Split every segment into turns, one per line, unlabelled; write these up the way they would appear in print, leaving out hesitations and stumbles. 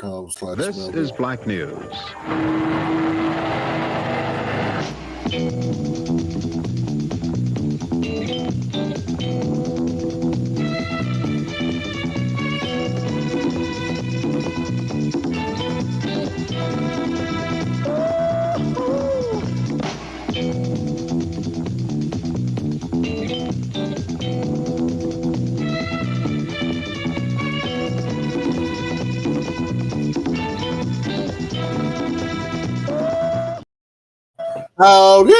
This is Black News.
Howdy!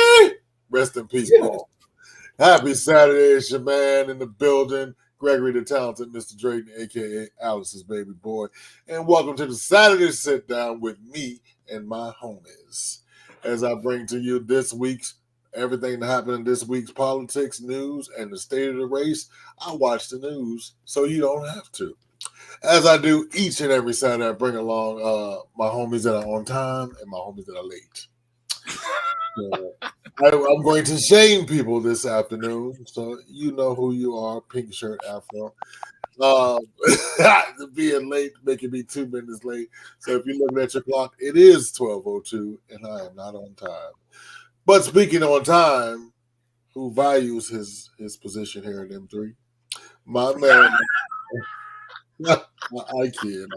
Rest in peace, man. Happy Saturday, it's your man in the building, Gregory the Talented, Mr. Drayton, a.k.a. Alice's baby boy. And welcome to the Saturday Sit Down with me and my homies. As I bring to you this week's, everything that happened in this week's politics, news, and the state of the race. I watch the news so you don't have to. As I do each and every Saturday, I bring along my homies that are on time and my homies that are late. I'm going to shame people this afternoon, so you know who you are, pink shirt afro. Being late, making me 2 minutes late. So if you're looking at your clock, it is 12:02, and I am not on time. But speaking on time, who values his position here at M3? My man. I kid.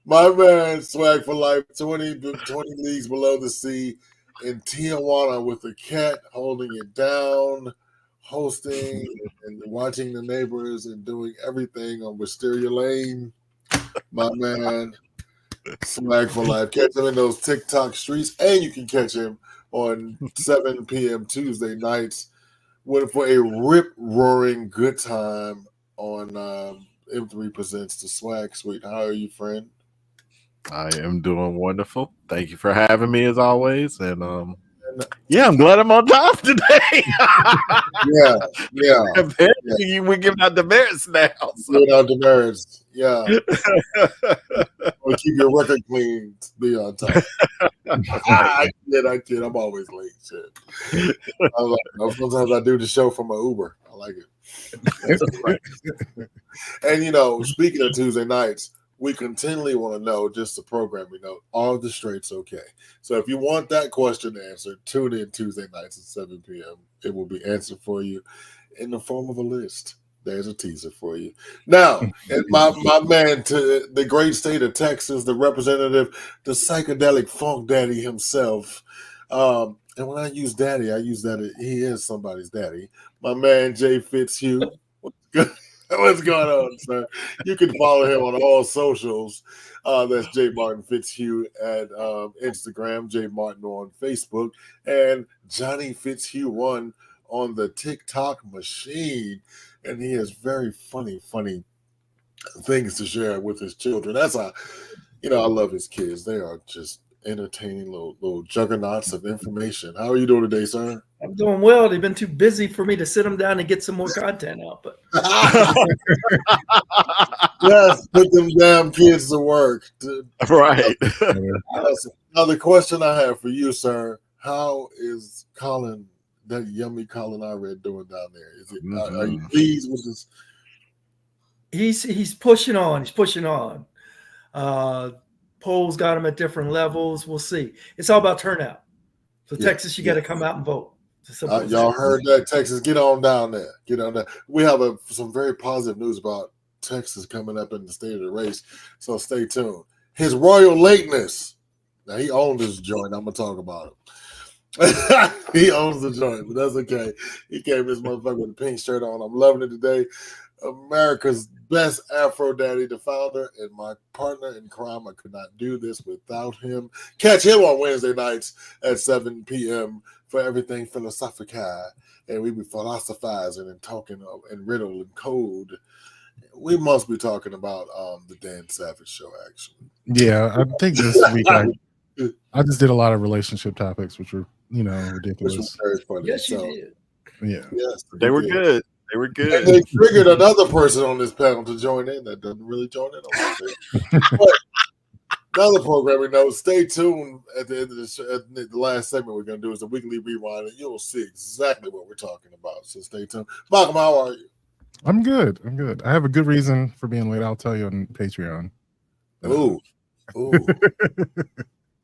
My man, Swag for Life, 20 leagues below the sea in Tijuana with a cat holding it down, hosting and watching the neighbors and doing everything on Wisteria Lane. My man, Swag for Life. Catch him in those TikTok streets, and you can catch him on 7 p.m. Tuesday nights for a rip-roaring good time on M3 Presents the Swag Suite. How are you, friend?
I am doing wonderful. Thank you for having me as always. And yeah, I'm glad I'm on top today.
yeah.
We're giving out demerits now.
So. Giving out demerits. Yeah. We'll keep your record clean to be on top. I kid. I'm always late. Shit. Sometimes I do the show from my Uber. I like it. And speaking of Tuesday nights, we continually want to know, just the programming note, are the straights okay? So if you want that question answered, tune in Tuesday nights at 7 p.m. It will be answered for you in the form of a list. There's a teaser for you. Now, and my man to the great state of Texas, the representative, the psychedelic funk daddy himself. And when I use daddy, I use that he is somebody's daddy. My man, Jay Fitzhugh. What's going on, sir? You can follow him on all socials. That's J. Martin Fitzhugh at Instagram, J. Martin on Facebook, and Johnny Fitzhugh 1 on the TikTok machine. And he has very funny things to share with his children. That's I love his kids. They are just entertaining little juggernauts of information. How are you doing today, sir?
I'm doing well. They've been too busy for me to sit them down and get some more content out. But
yes, put them damn kids to work.
Right.
Now the question I have for you, sir, how is Colin, that yummy Colin I read, doing down there? Is it? Are you pleased with this?
He's pushing on. He's pushing on. Polls got him at different levels. We'll see. It's all about turnout. So Texas, you got to come out and vote.
Y'all heard that, Texas? Get on down there. Get on there. We have some very positive news about Texas coming up in the state of the race, so stay tuned. His royal lateness. Now, he owns this joint. I'm going to talk about it. He owns the joint, but that's okay. He came this motherfucker with a pink shirt on. I'm loving it today. America's best Afro daddy, the founder, and my partner in crime. I could not do this without him. Catch him on Wednesday nights at 7 p.m. for everything philosophical. And we be philosophizing and talking and riddle and code. We must be talking about the Dan Savage show, actually.
Yeah, I think this week I just did a lot of relationship topics, which were, ridiculous.
Which was very funny.
Yes, you did.
Yeah.
Yes,
they were good. They were good.
And they triggered another person on this panel to join in that doesn't really join in on this. But another programming note, stay tuned at the end of the last segment we're going to do is a weekly rewind, and you'll see exactly what we're talking about. So stay tuned. Malcolm, how are you?
I'm good. I have a good reason for being late. I'll tell you on Patreon.
Ooh.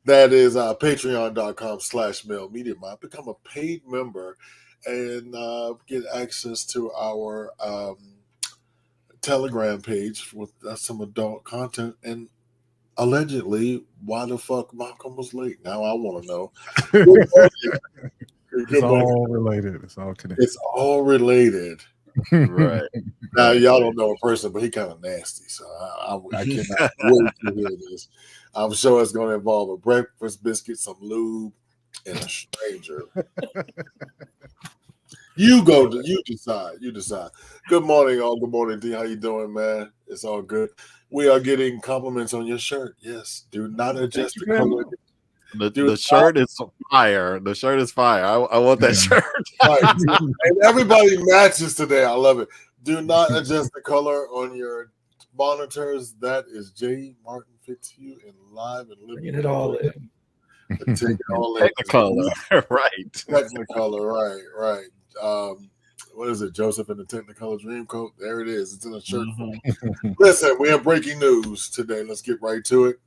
That is patreon.com/Mel Media Mind. Become a paid member and get access to our Telegram page with some adult content and allegedly why the fuck Malcolm was late. Now I want to know.
It's all related. It's all connected.
It's all related.
Right.
Now y'all don't know in person, but he kind of nasty, so I cannot wait to hear this. I'm sure it's going to involve a breakfast biscuit, some lube, and a stranger. You decide. Good morning, all. Good morning, D. How you doing, man? It's all good. We are getting compliments on your shirt. Yes. Do not adjust the color.
The shirt is fire. The shirt is fire. I want that shirt.
Right. And everybody matches today. I love it. Do not adjust the color on your monitors. That is J. Martin Fitzhugh in live and living.
Bringing it all in.
Take it all in.
Technicolor. Right.
Technicolor. Right. What is it? Joseph and the Technicolor Dreamcoat. There it is. It's in a shirt. Listen, we have breaking news today. Let's get right to it.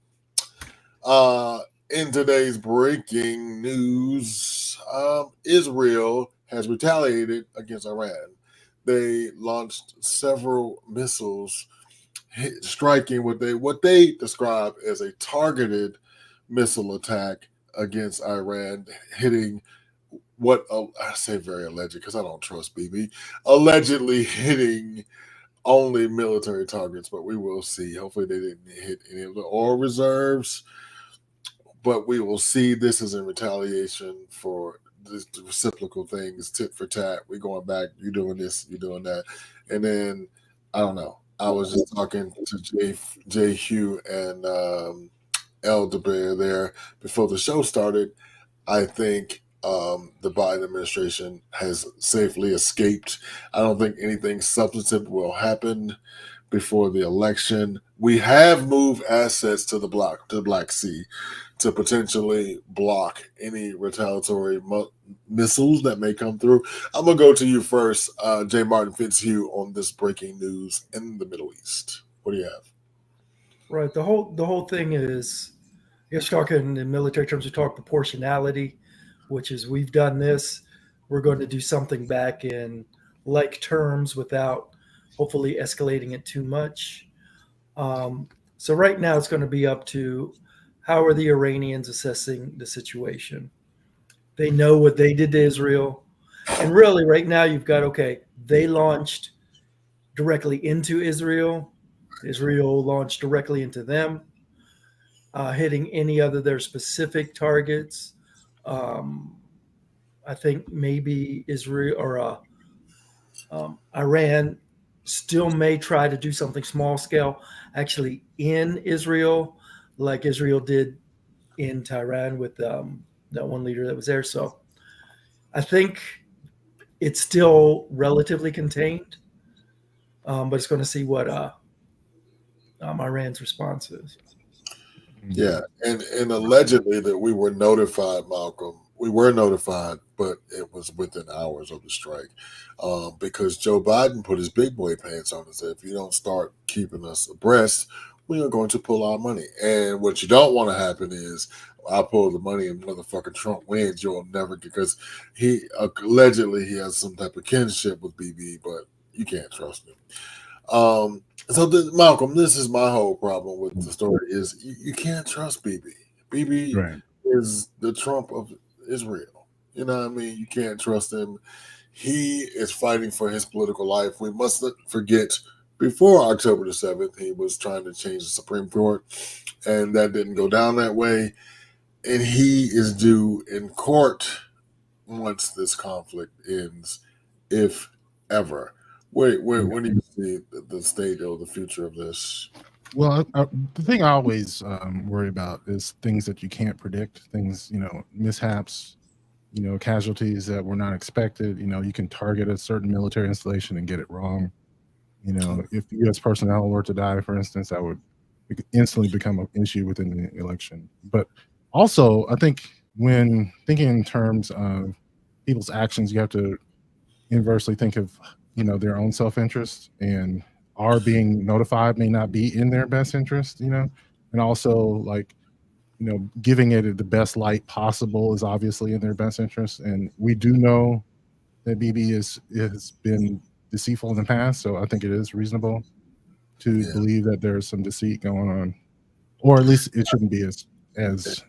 In today's breaking news, Israel has retaliated against Iran. They launched several missiles, striking what they describe as a targeted missile attack against Iran, hitting what I say very alleged because I don't trust BB. Allegedly hitting only military targets, but we will see. Hopefully, they didn't hit any of the oil reserves. But we will see. This is in retaliation for the reciprocal things, tit for tat. We're going back. You doing this, you doing that. And then, I don't know. I was just talking to Jay Hugh and El DeBear there before the show started. I think the Biden administration has safely escaped. I don't think anything substantive will happen before the election. We have moved assets to the Black Sea to potentially block any retaliatory missiles that may come through. I'm going to go to you first, J. Martin Fitzhugh, on this breaking news in the Middle East. What do you have?
Right. The whole thing is, you're talking in military terms, we talk proportionality, which is we've done this, we're going to do something back in like terms without hopefully escalating it too much. So right now it's going to be up to how are the Iranians assessing the situation. They know what they did to Israel. And really right now you've got, okay, they launched directly into Israel. Israel launched directly into them, hitting any other their specific targets. I think maybe Israel or Iran still may try to do something small scale actually in Israel, like Israel did in Tehran with that one leader that was there. So I think it's still relatively contained, but it's going to see what Iran's response is.
Yeah, and allegedly that we were notified, Malcolm. We were notified, but it was within hours of the strike because Joe Biden put his big boy pants on and said, if you don't start keeping us abreast, we are going to pull our money. And what you don't want to happen is I pull the money and motherfucking Trump wins. You'll never, because he allegedly he has some type of kinship with BB, but you can't trust him. Malcolm, this is my whole problem with the story is you can't trust BB. BB
Right.
is the Trump of Israel. You know what I mean? You can't trust him. He is fighting for his political life. We must not forget, before October the 7th, he was trying to change the Supreme Court, and that didn't go down that way. And he is due in court once this conflict ends, if ever. When do you see the state or the future of this?
Well, the thing I always worry about is things that you can't predict, things, mishaps, casualties that were not expected. You can target a certain military installation and get it wrong. If U.S. personnel were to die, for instance, that would instantly become an issue within the election. But also, I think when thinking in terms of people's actions, you have to inversely think of, their own self-interest, and our being notified may not be in their best interest, and also like giving it the best light possible is obviously in their best interest. And we do know that BB has been deceitful in the past, so I think it is reasonable to believe that there's some deceit going on, or at least it shouldn't be as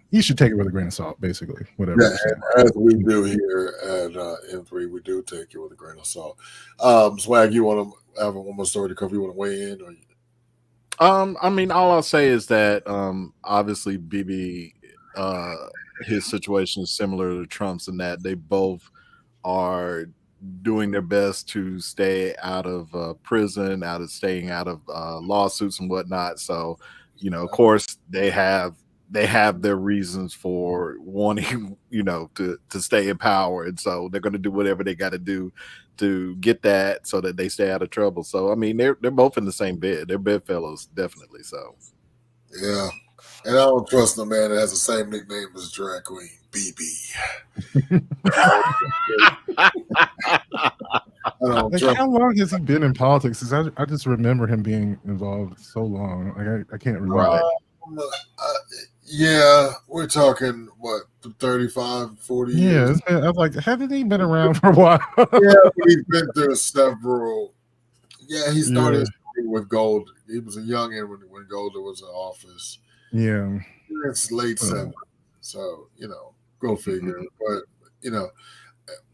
you should take it with a grain of salt, basically. Whatever.
Yeah, as we do here at M3, we do take it with a grain of salt. Swag, you want to have one more story to cover? You want to weigh in?
I mean, all I'll say is that obviously BB, his situation is similar to Trump's in that they both are doing their best to stay out of prison, staying out of lawsuits and whatnot. So, of course, they have their reasons for wanting, to stay in power, and so they're going to do whatever they got to do to get that so that they stay out of trouble. So, I mean, they're both in the same bed. They're bedfellows, definitely. So,
yeah. And I don't trust the man that has the same nickname as drag queen, BB.
How long has he been in politics? Because I just remember him being involved so long. Like I can't remember.
Yeah, we're talking, 35, 40 years?
Yeah, I was like, haven't he been around for a while?
Yeah, he's been through several. Yeah, he started with Gold. He was a youngin' when Golda was in office.
Yeah.
It's late 70s. So, go figure. But,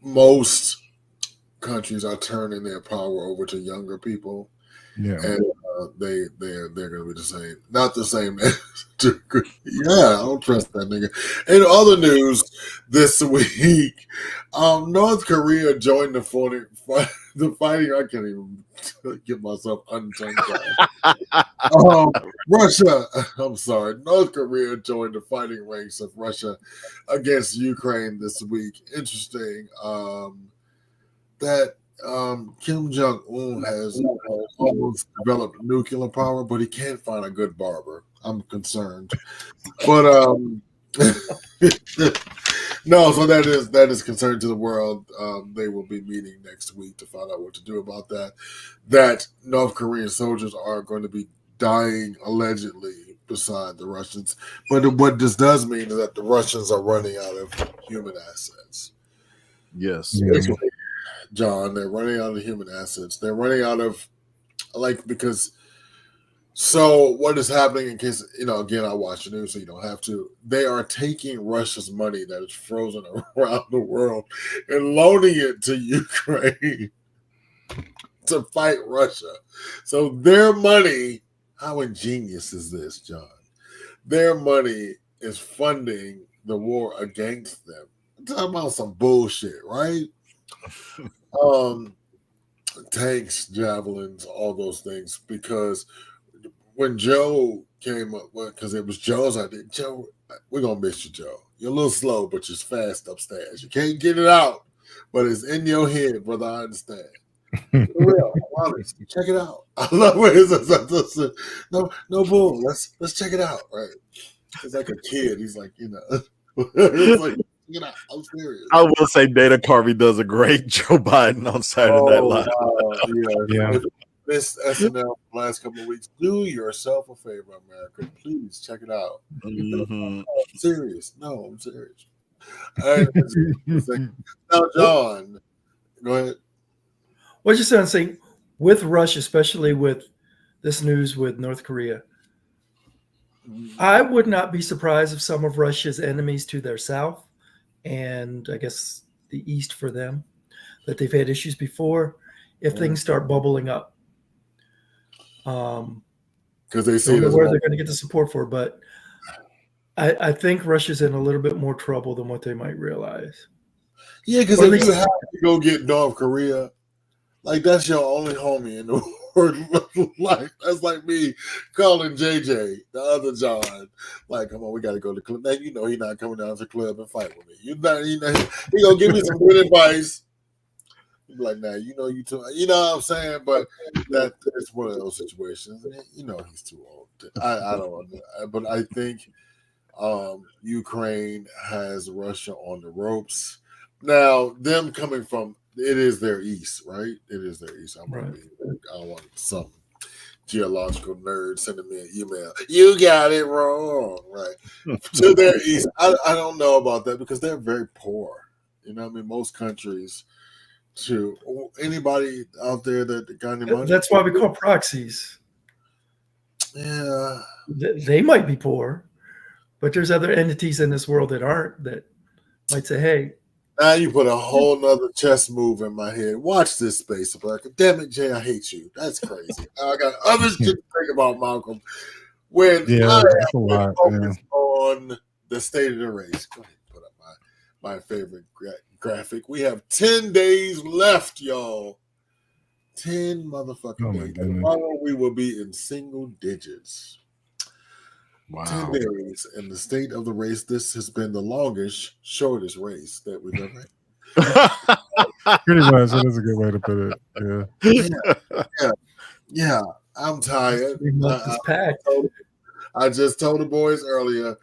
most countries are turning their power over to younger people.
Yeah.
And they're gonna be the same. Not the same. Yeah, I don't trust that nigga. In other news this week, North Korea joined the fighting. I can't even get myself untongue. Russia. I'm sorry. North Korea joined the fighting ranks of Russia against Ukraine this week. Interesting. That Kim Jong-un has almost developed nuclear power, but he can't find a good barber. I'm concerned. But no, so that is concern to the world. They will be meeting next week to find out what to do about that. That North Korean soldiers are going to be dying allegedly beside the Russians. But what this does mean is that the Russians are running out of human assets.
Yes.
John, they're running out of human assets. They're running out of, because so what is happening, in case, again, I watch the news, so you don't have to. They are taking Russia's money that is frozen around the world and loaning it to Ukraine to fight Russia. So their money, how ingenious is this, John? Their money is funding the war against them. I'm talking about some bullshit, right? Tanks, javelins, all those things. Because when Joe came up, because it was Joe's idea. Joe, we're gonna miss you, Joe. You're a little slow, but you're fast upstairs. You can't get it out, but it's in your head, brother. I understand. For real, honest. Check it out. I love it. No bull. Let's check it out. Right? It's like a kid. He's like, it's like. I'm serious.
I will say Dana Carvey does a great Joe Biden on Saturday Night Live.
Yeah. This SNL last couple of weeks. Do yourself a favor, America. Please check it out.
Mm-hmm.
I'm serious. No, I'm serious. Now, John, go ahead.
What you saying with Russia, especially with this news with North Korea, I would not be surprised if some of Russia's enemies to their south, and I guess the east for them, that they've had issues before, if things start bubbling up.
Because they see
where they're going to get the support for, but I think Russia's in a little bit more trouble than what they might realize.
Yeah, because if you have to go get North Korea, that's your only homie in the world. That's like me calling JJ, the other John, come on, we got to go to the club. Now, he's not coming down to the club and fight with me. He gonna give me some good advice. He'd be like, nah, you too. You know what I'm saying? But that's one of those situations. He's too old. I don't know. But I think Ukraine has Russia on the ropes. Now, them coming from, it is their east, right? It is their east. I don't want some geological nerd sending me an email. You got it wrong, right? To their east. I don't know about that because they're very poor. You know what I mean? Most countries, to anybody out there that got any money.
That's why we call proxies.
Yeah.
They might be poor, but there's other entities in this world that aren't, that might say, hey.
Now you put a whole nother chess move in my head. Watch this, Space America. Damn it, Jay, I hate you. That's crazy. I got other shit to think about, Malcolm. When I
that's a lot,
focus on the state of the race. Go ahead and put up my favorite graphic. We have 10 days left, y'all. 10 motherfucking days. Tomorrow we will be in single digits.
Wow.
10 days in the state of the race. This has been the longest, shortest race that we've ever had.
Pretty much. That is a good way to put it.
Yeah. I'm tired. I just told the boys earlier,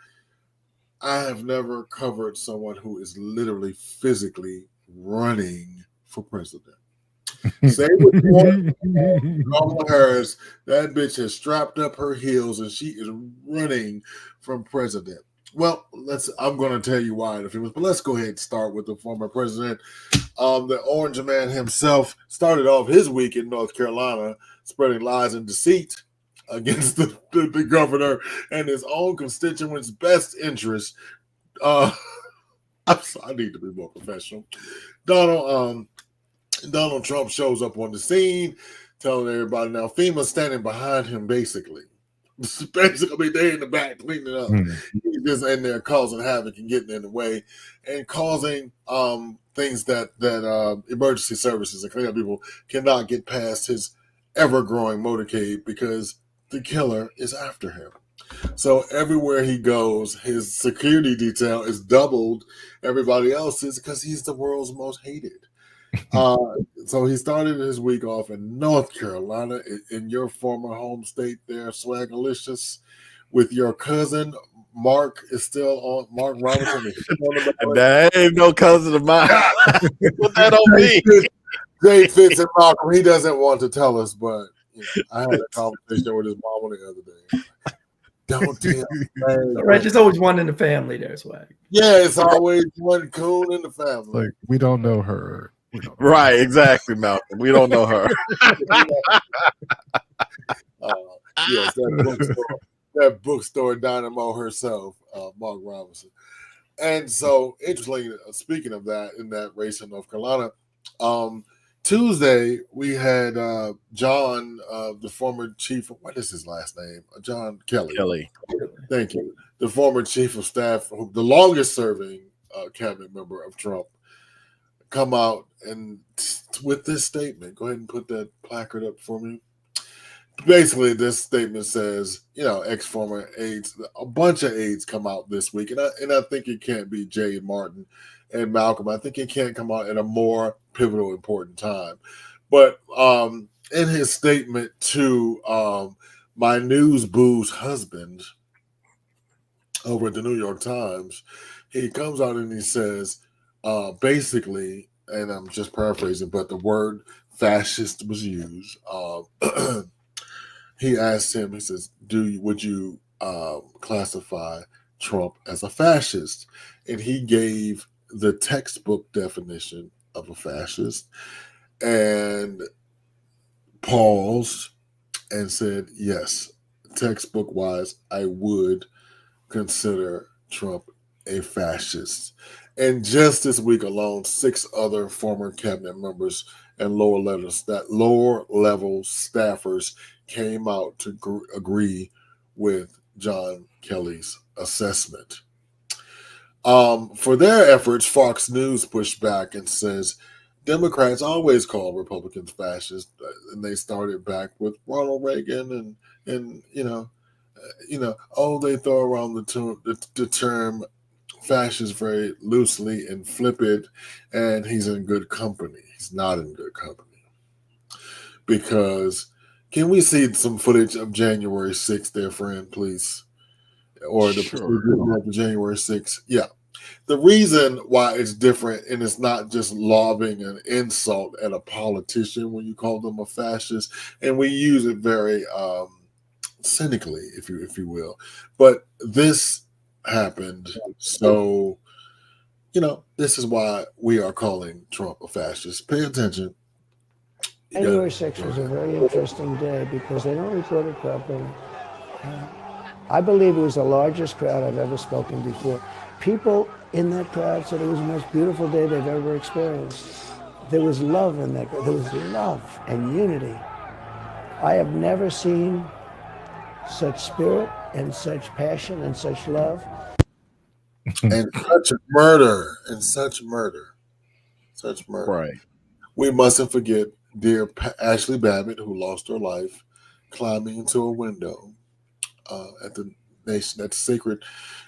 I have never covered someone who is literally physically running for president. Say what you want. Kamala Harris, that bitch has strapped up her heels and she is running from president. Well, I'm going to tell you why in a few minutes, but let's go ahead and start with the former president. The Orange Man himself started off his week in North Carolina spreading lies and deceit against the governor and his own constituents' best interest. I need to be more professional. Donald Trump shows up on the scene, telling everybody now FEMA's standing behind him, basically. Basically, they're in the back cleaning up. He's just in there causing havoc and getting in the way and causing things that emergency services and cleanup people cannot get past his ever-growing motorcade because the killer is after him. So everywhere he goes, his security detail is doubled everybody else's because he's the world's most hated. So he started his week off in North Carolina, in your former home state there, Swagalicious, with your cousin. Mark is still on. Mark Robinson is still on the ballot.
That ain't no cousin of mine. Put that on me.
Jay Fitz and Malcolm, he doesn't want to tell us, but I had a conversation with his mama the other day. Don't tell me.
Right, there's always one in the family there, Swag.
Yeah, it's always one coon in the family.
Like, we don't know her.
Right, exactly, Malcolm. We don't know her.
Yes, that bookstore dynamo herself, Mark Robinson. And so, interestingly, speaking of that, in that race in North Carolina, Tuesday we had John, the former chief. What is his last name? John Kelly.
Kelly.
Thank you. The former chief of staff, the longest-serving cabinet member of Trump, come out and with this statement. Go ahead and put that placard up for me. Basically, this statement says, ex-former aides, a bunch of aides come out this week, and I think it can't be Jay and Martin and Malcolm. I think it can't come out at a more pivotal, important time. But in his statement to my news boo's husband over at the New York Times, he comes out and he says, basically, and I'm just paraphrasing, but the word fascist was used. He asked him, he says, would you classify Trump as a fascist? And he gave the textbook definition of a fascist and paused and said, yes, textbook wise, I would consider Trump a fascist. And just this week alone, 6 other former cabinet members and lower level staffers came out to agree with John Kelly's assessment. For their efforts, Fox News pushed back and says Democrats always call Republicans fascist, and they started back with Ronald Reagan and they throw around the term fascist very loosely and flip it, and he's in good company. He's not in good company. Because, can we see some footage of January 6th there, friend, please? Or the procedure of January 6th? Yeah. The reason why it's different, and it's not just lobbing an insult at a politician when you call them a fascist, and we use it very cynically, if you will. But this happened, so this is why we are calling Trump a fascist. Pay attention.
January 6th was a very interesting day because they don't report it properly. I believe it was the largest crowd I've ever spoken before. People in that crowd said it was the most beautiful day they've ever experienced. There was love in that. There was love and unity. I have never seen such spirit and such passion and such love.
And such murder. Such murder.
Right.
We mustn't forget dear Ashley Babbitt, who lost her life climbing into a window at the sacred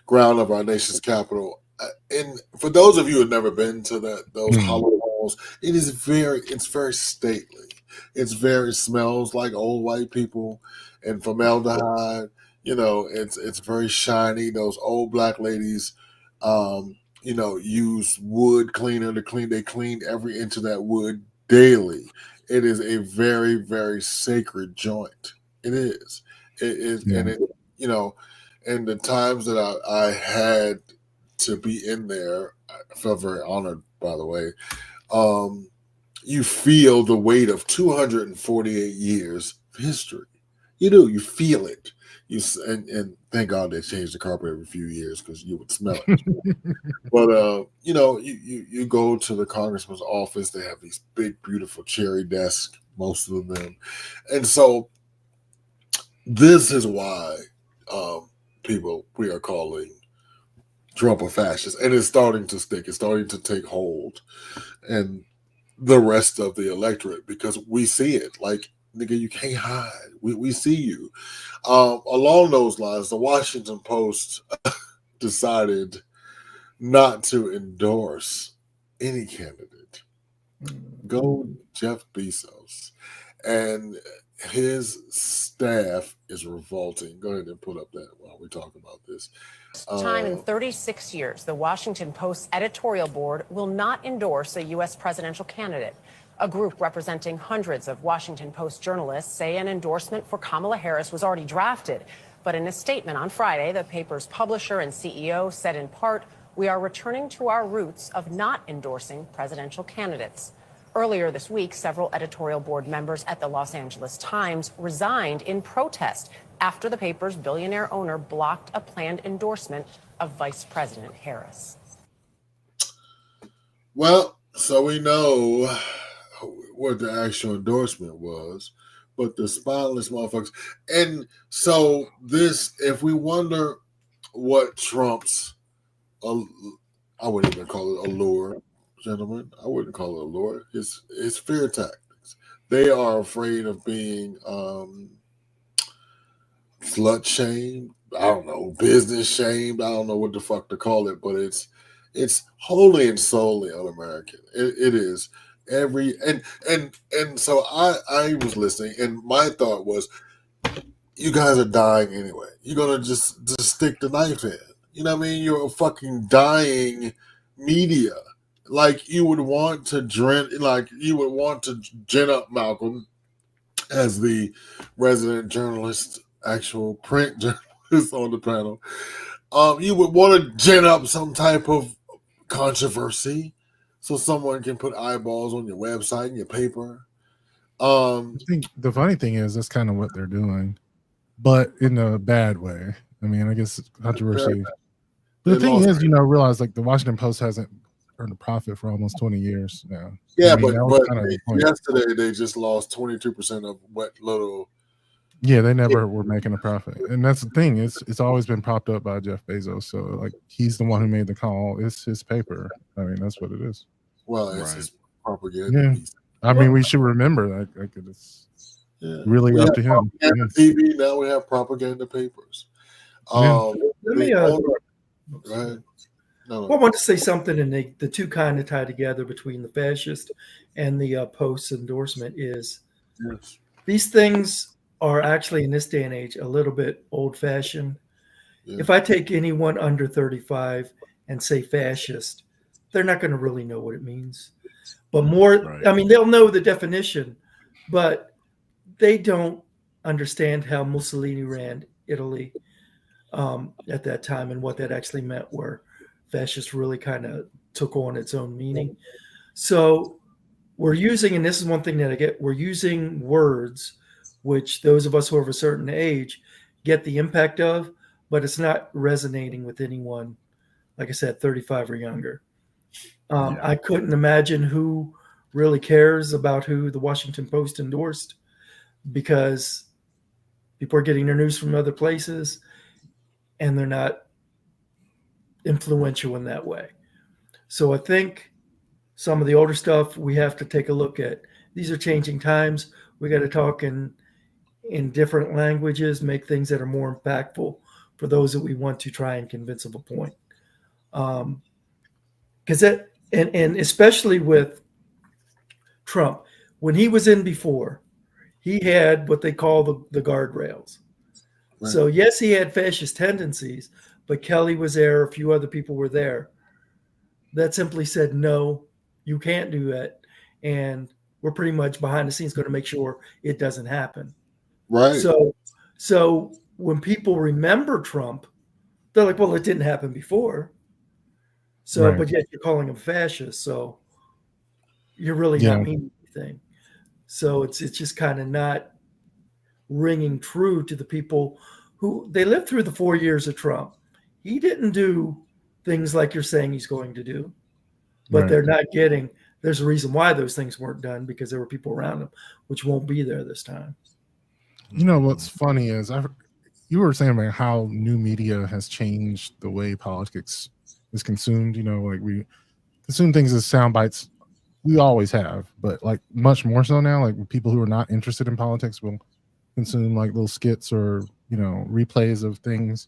ground of our nation's capital. And for those of you who have never been to those hollow halls, it's very stately. It smells like old white people and formaldehyde. It's very shiny. Those old black ladies, use wood cleaner to clean. They clean every inch of that wood daily. It is a very, very sacred joint. It is. It is, and and the times that I had to be in there, I felt very honored. By the way, you feel the weight of 248 years of history. You do. You feel it. And thank God they changed the carpet every few years because you would smell it. But you go to the congressman's office. They have these big, beautiful cherry desks, most of them, and so this is why we are calling Trump a fascist, and it's starting to stick. It's starting to take hold, and the rest of the electorate, because we see it. Like, nigga, you can't hide. We see you. Along those lines, the Washington Post decided not to endorse any candidate. Go Jeff Bezos. And his staff is revolting. Go ahead and put up that while we talk about this.
Time in 36 years, the Washington Post's editorial board will not endorse a U.S. presidential candidate. A group representing hundreds of Washington Post journalists say an endorsement for Kamala Harris was already drafted. But in a statement on Friday, the paper's publisher and CEO said in part, "We are returning to our roots of not endorsing presidential candidates." Earlier this week, several editorial board members at the Los Angeles Times resigned in protest after the paper's billionaire owner blocked a planned endorsement of Vice President Harris.
Well, so we know what the actual endorsement was, but the spineless motherfuckers. And so if we wonder what Trump's, I wouldn't even call it allure, gentlemen. I wouldn't call it allure. It's fear tactics. They are afraid of being slut shamed. I don't know, business shamed. I don't know what the fuck to call it, but it's wholly and solely un-American. It is. So I was listening, and my thought was, you guys are dying anyway. You're gonna just stick the knife in. You know what I mean? You're a fucking dying media. Like you would want to gin up Malcolm as the resident journalist, actual print journalist on the panel. You would want to gin up some type of controversy so someone can put eyeballs on your website and your paper.
I think the funny thing is that's kind of what they're doing, but in a bad way. I mean, I guess controversy. But the thing is, realize like the Washington Post hasn't earned a profit for almost 20 years now.
Yeah,
I mean,
but yesterday they just lost 22% of what little.
Yeah, they never were making a profit, and that's the thing. It's always been propped up by Jeff Bezos. So like he's the one who made the call. It's his paper. I mean, that's what it is.
Well, it's his propaganda.
Yeah. I mean, we should remember that. Like it's really up to him.
Yeah. TV, now we have propaganda papers.
Let me,
go ahead. No.
Well, I want to say something, and the two kind of tie together between the fascist and the post endorsement is these things are actually in this day and age a little bit old fashioned. Yeah. If I take anyone under 35 and say fascist, they're not going to really know what it means. But more,
Right.
I mean, they'll know the definition, but they don't understand how Mussolini ran Italy at that time and what that actually meant, where fascist really kind of took on its own meaning. So we're using, and this is one thing that I get, we're using words which those of us who are of a certain age get the impact of, but it's not resonating with anyone, like I said, 35 or younger. I couldn't imagine who really cares about who the Washington Post endorsed, because people are getting their news from other places and they're not influential in that way. So I think some of the older stuff we have to take a look at. These are changing times. We got to talk in different languages, make things that are more impactful for those that we want to try and convince of a point. Because that, and especially with Trump, when he was in before, he had what they call the guardrails.
Right.
So yes, he had fascist tendencies, but Kelly was there, a few other people were there that simply said, no, you can't do that. And we're pretty much behind the scenes going to make sure it doesn't happen.
Right.
So when people remember Trump, they're like, well, it didn't happen before. So,
Right.
but yet you're calling him fascist. So you're really
Yeah.
not meaning anything. So it's just kind of not ringing true to the people who they lived through the 4 years of Trump. He didn't do things like you're saying he's going to do, but
Right.
they're not getting, there's a reason why those things weren't done, because there were people around him, which won't be there this time.
You know what's funny is you were saying about how new media has changed the way politics is consumed. You know, like we consume things as sound bites. We always have, but like much more so now. Like people who are not interested in politics will consume like little skits or, you know, replays of things,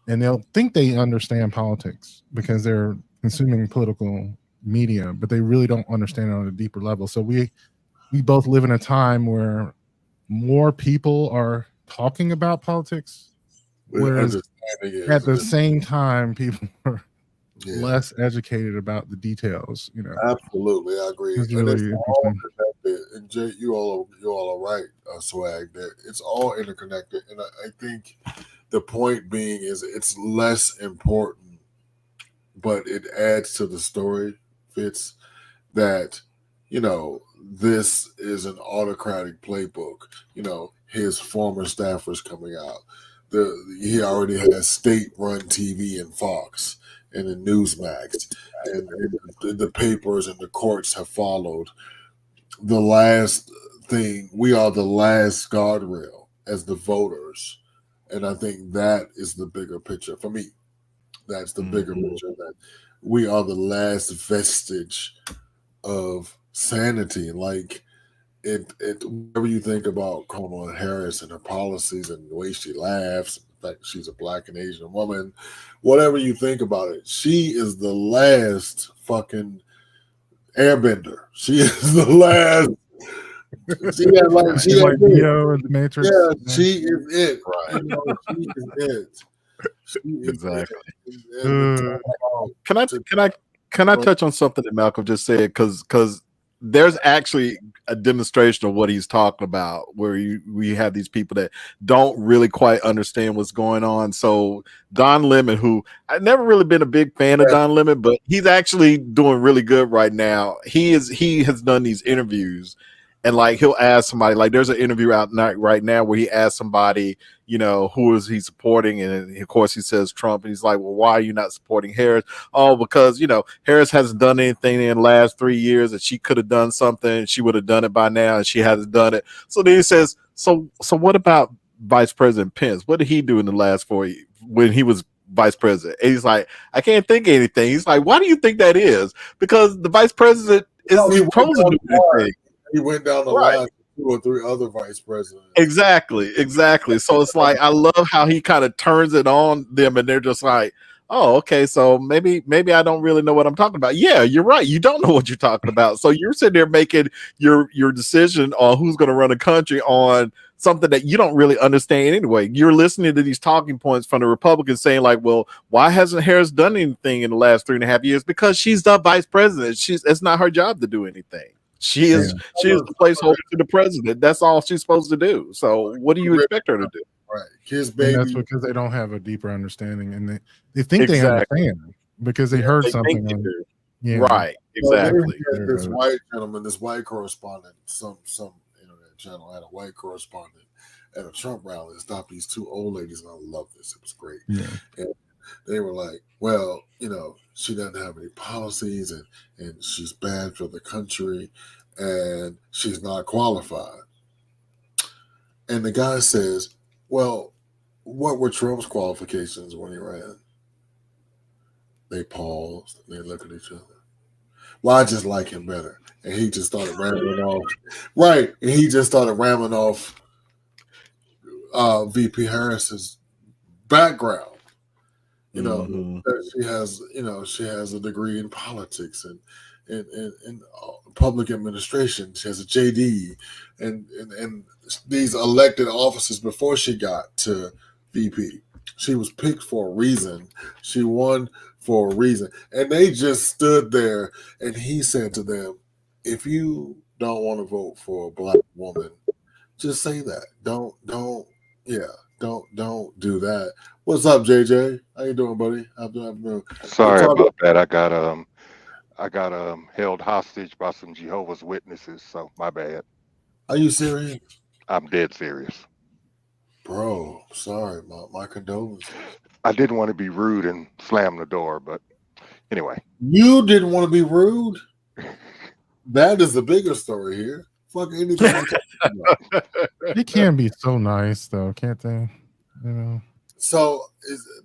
and they'll think they understand politics because they're consuming political media, but they really don't understand it on a deeper level. So we both live in a time where more people are talking about politics, whereas
Understanding it
at
is
the
a
same time people are
Yeah.
less educated about the details. You know,
Absolutely, I agree.
it's
And
really
it's all
interesting.
connected. And Jay, you all are right, Swag. That it's all interconnected. And I think the point being is it's less important, but it adds to the story. Fitz, that this is an autocratic playbook. His former staffers coming out. He already has state-run TV and Fox and in Newsmax, and the papers and the courts have followed. The last thing, we are the last guardrail as the voters, and I think that is the bigger picture for me. That's the bigger picture, that we are the last vestige of sanity. Like whatever you think about Kamala Harris and her policies and the way she laughs, the fact she's a Black and Asian woman, whatever you think about it, she is the last fucking airbender. She is the last. She had like
Neo in the Matrix.
Yeah, she is it.
Right.
She is it. She is
Exactly.
it. And
Can I touch on something that Malcolm just said? Because there's actually a demonstration of what he's talking about, where we have these people that don't really quite understand what's going on. So Don Lemon, who I've never really been a big fan of Don Lemon, but he's actually doing really good right now. He has done these interviews, and like he'll ask somebody, like there's an interview out right now where he asks somebody, who is he supporting? And of course he says Trump. And he's like, well, why are you not supporting Harris? Oh, because, Harris hasn't done anything in the last 3 years, and she could have done something. She would have done it by now, and she hasn't done it. So then he says, so what about Vice President Pence? What did he do in the last 4 years when he was vice president? And he's like, I can't think of anything. He's like, why do you think that is? Because the vice president is supposed to do anything.
He went down the line with 2 or 3 other vice presidents.
Exactly. So it's like, I love how he kind of turns it on them, and they're just like, oh, okay, so maybe I don't really know what I'm talking about. Yeah, you're right. You don't know what you're talking about. So you're sitting there making your decision on who's going to run a country on something that you don't really understand anyway. You're listening to these talking points from the Republicans saying like, well, why hasn't Harris done anything in the last 3.5 years? Because she's the vice president. It's not her job to do anything. She is the placeholder to the president. That's all she's supposed to do. So what do you expect her to do?
Right. Kiss
And
baby.
that's because they don't have a deeper understanding, and they think they
Exactly.
understand because they heard
They
something.
think they
On,
do.
yeah,
Right. Exactly.
This white gentleman, this white correspondent, some internet channel had a white correspondent at a Trump rally and stopped these two old ladies, and I love this. It was great.
Yeah.
And they were like, well, she doesn't have any policies and she's bad for the country and she's not qualified. And the guy says, well, what were Trump's qualifications when he ran? They paused and they look at each other. Well, I just like him better. And he just started rambling off. Right. And he just started rambling off VP Harris's background. That she has a degree in politics and public administration. She has a JD and these elected offices before she got to VP. She was picked for a reason. She won for a reason. And they just stood there and he said to them, if you don't want to vote for a black woman, just say that. Don't do that. What's up, JJ? How you doing, buddy?
Sorry about that. I got held hostage by some Jehovah's Witnesses, so my bad.
Are you serious?
I'm dead serious.
Bro, sorry. My condolences.
I didn't want to be rude and slam the door, but anyway.
You didn't want to be rude? That is the bigger story here. Fuck anything.
They can be so nice, though, can't they?
So,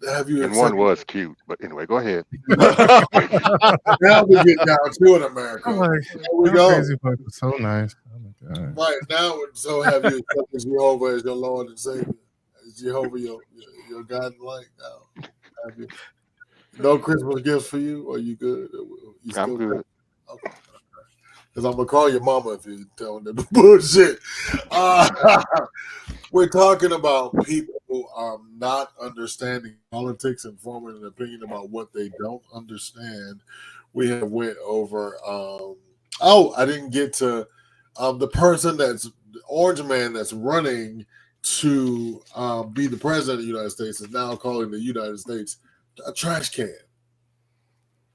have you?
And one was cute, but anyway, go ahead.
Now we get down to it, America.
Here
we go.
Crazy, but so nice. Oh my God.
Right now, so have you accepted Jehovah as your Lord and Savior? Is Jehovah your guiding light now? Have you? No Christmas gifts for you? Or you good?
I'm good.
Okay. Because I'm gonna call your mama if you telling them the bullshit. We're talking about people who are not understanding politics and forming an opinion about what they don't understand. We have went over. I didn't get to the person that's the orange man that's running to be the president of the United States is now calling the United States a trash can.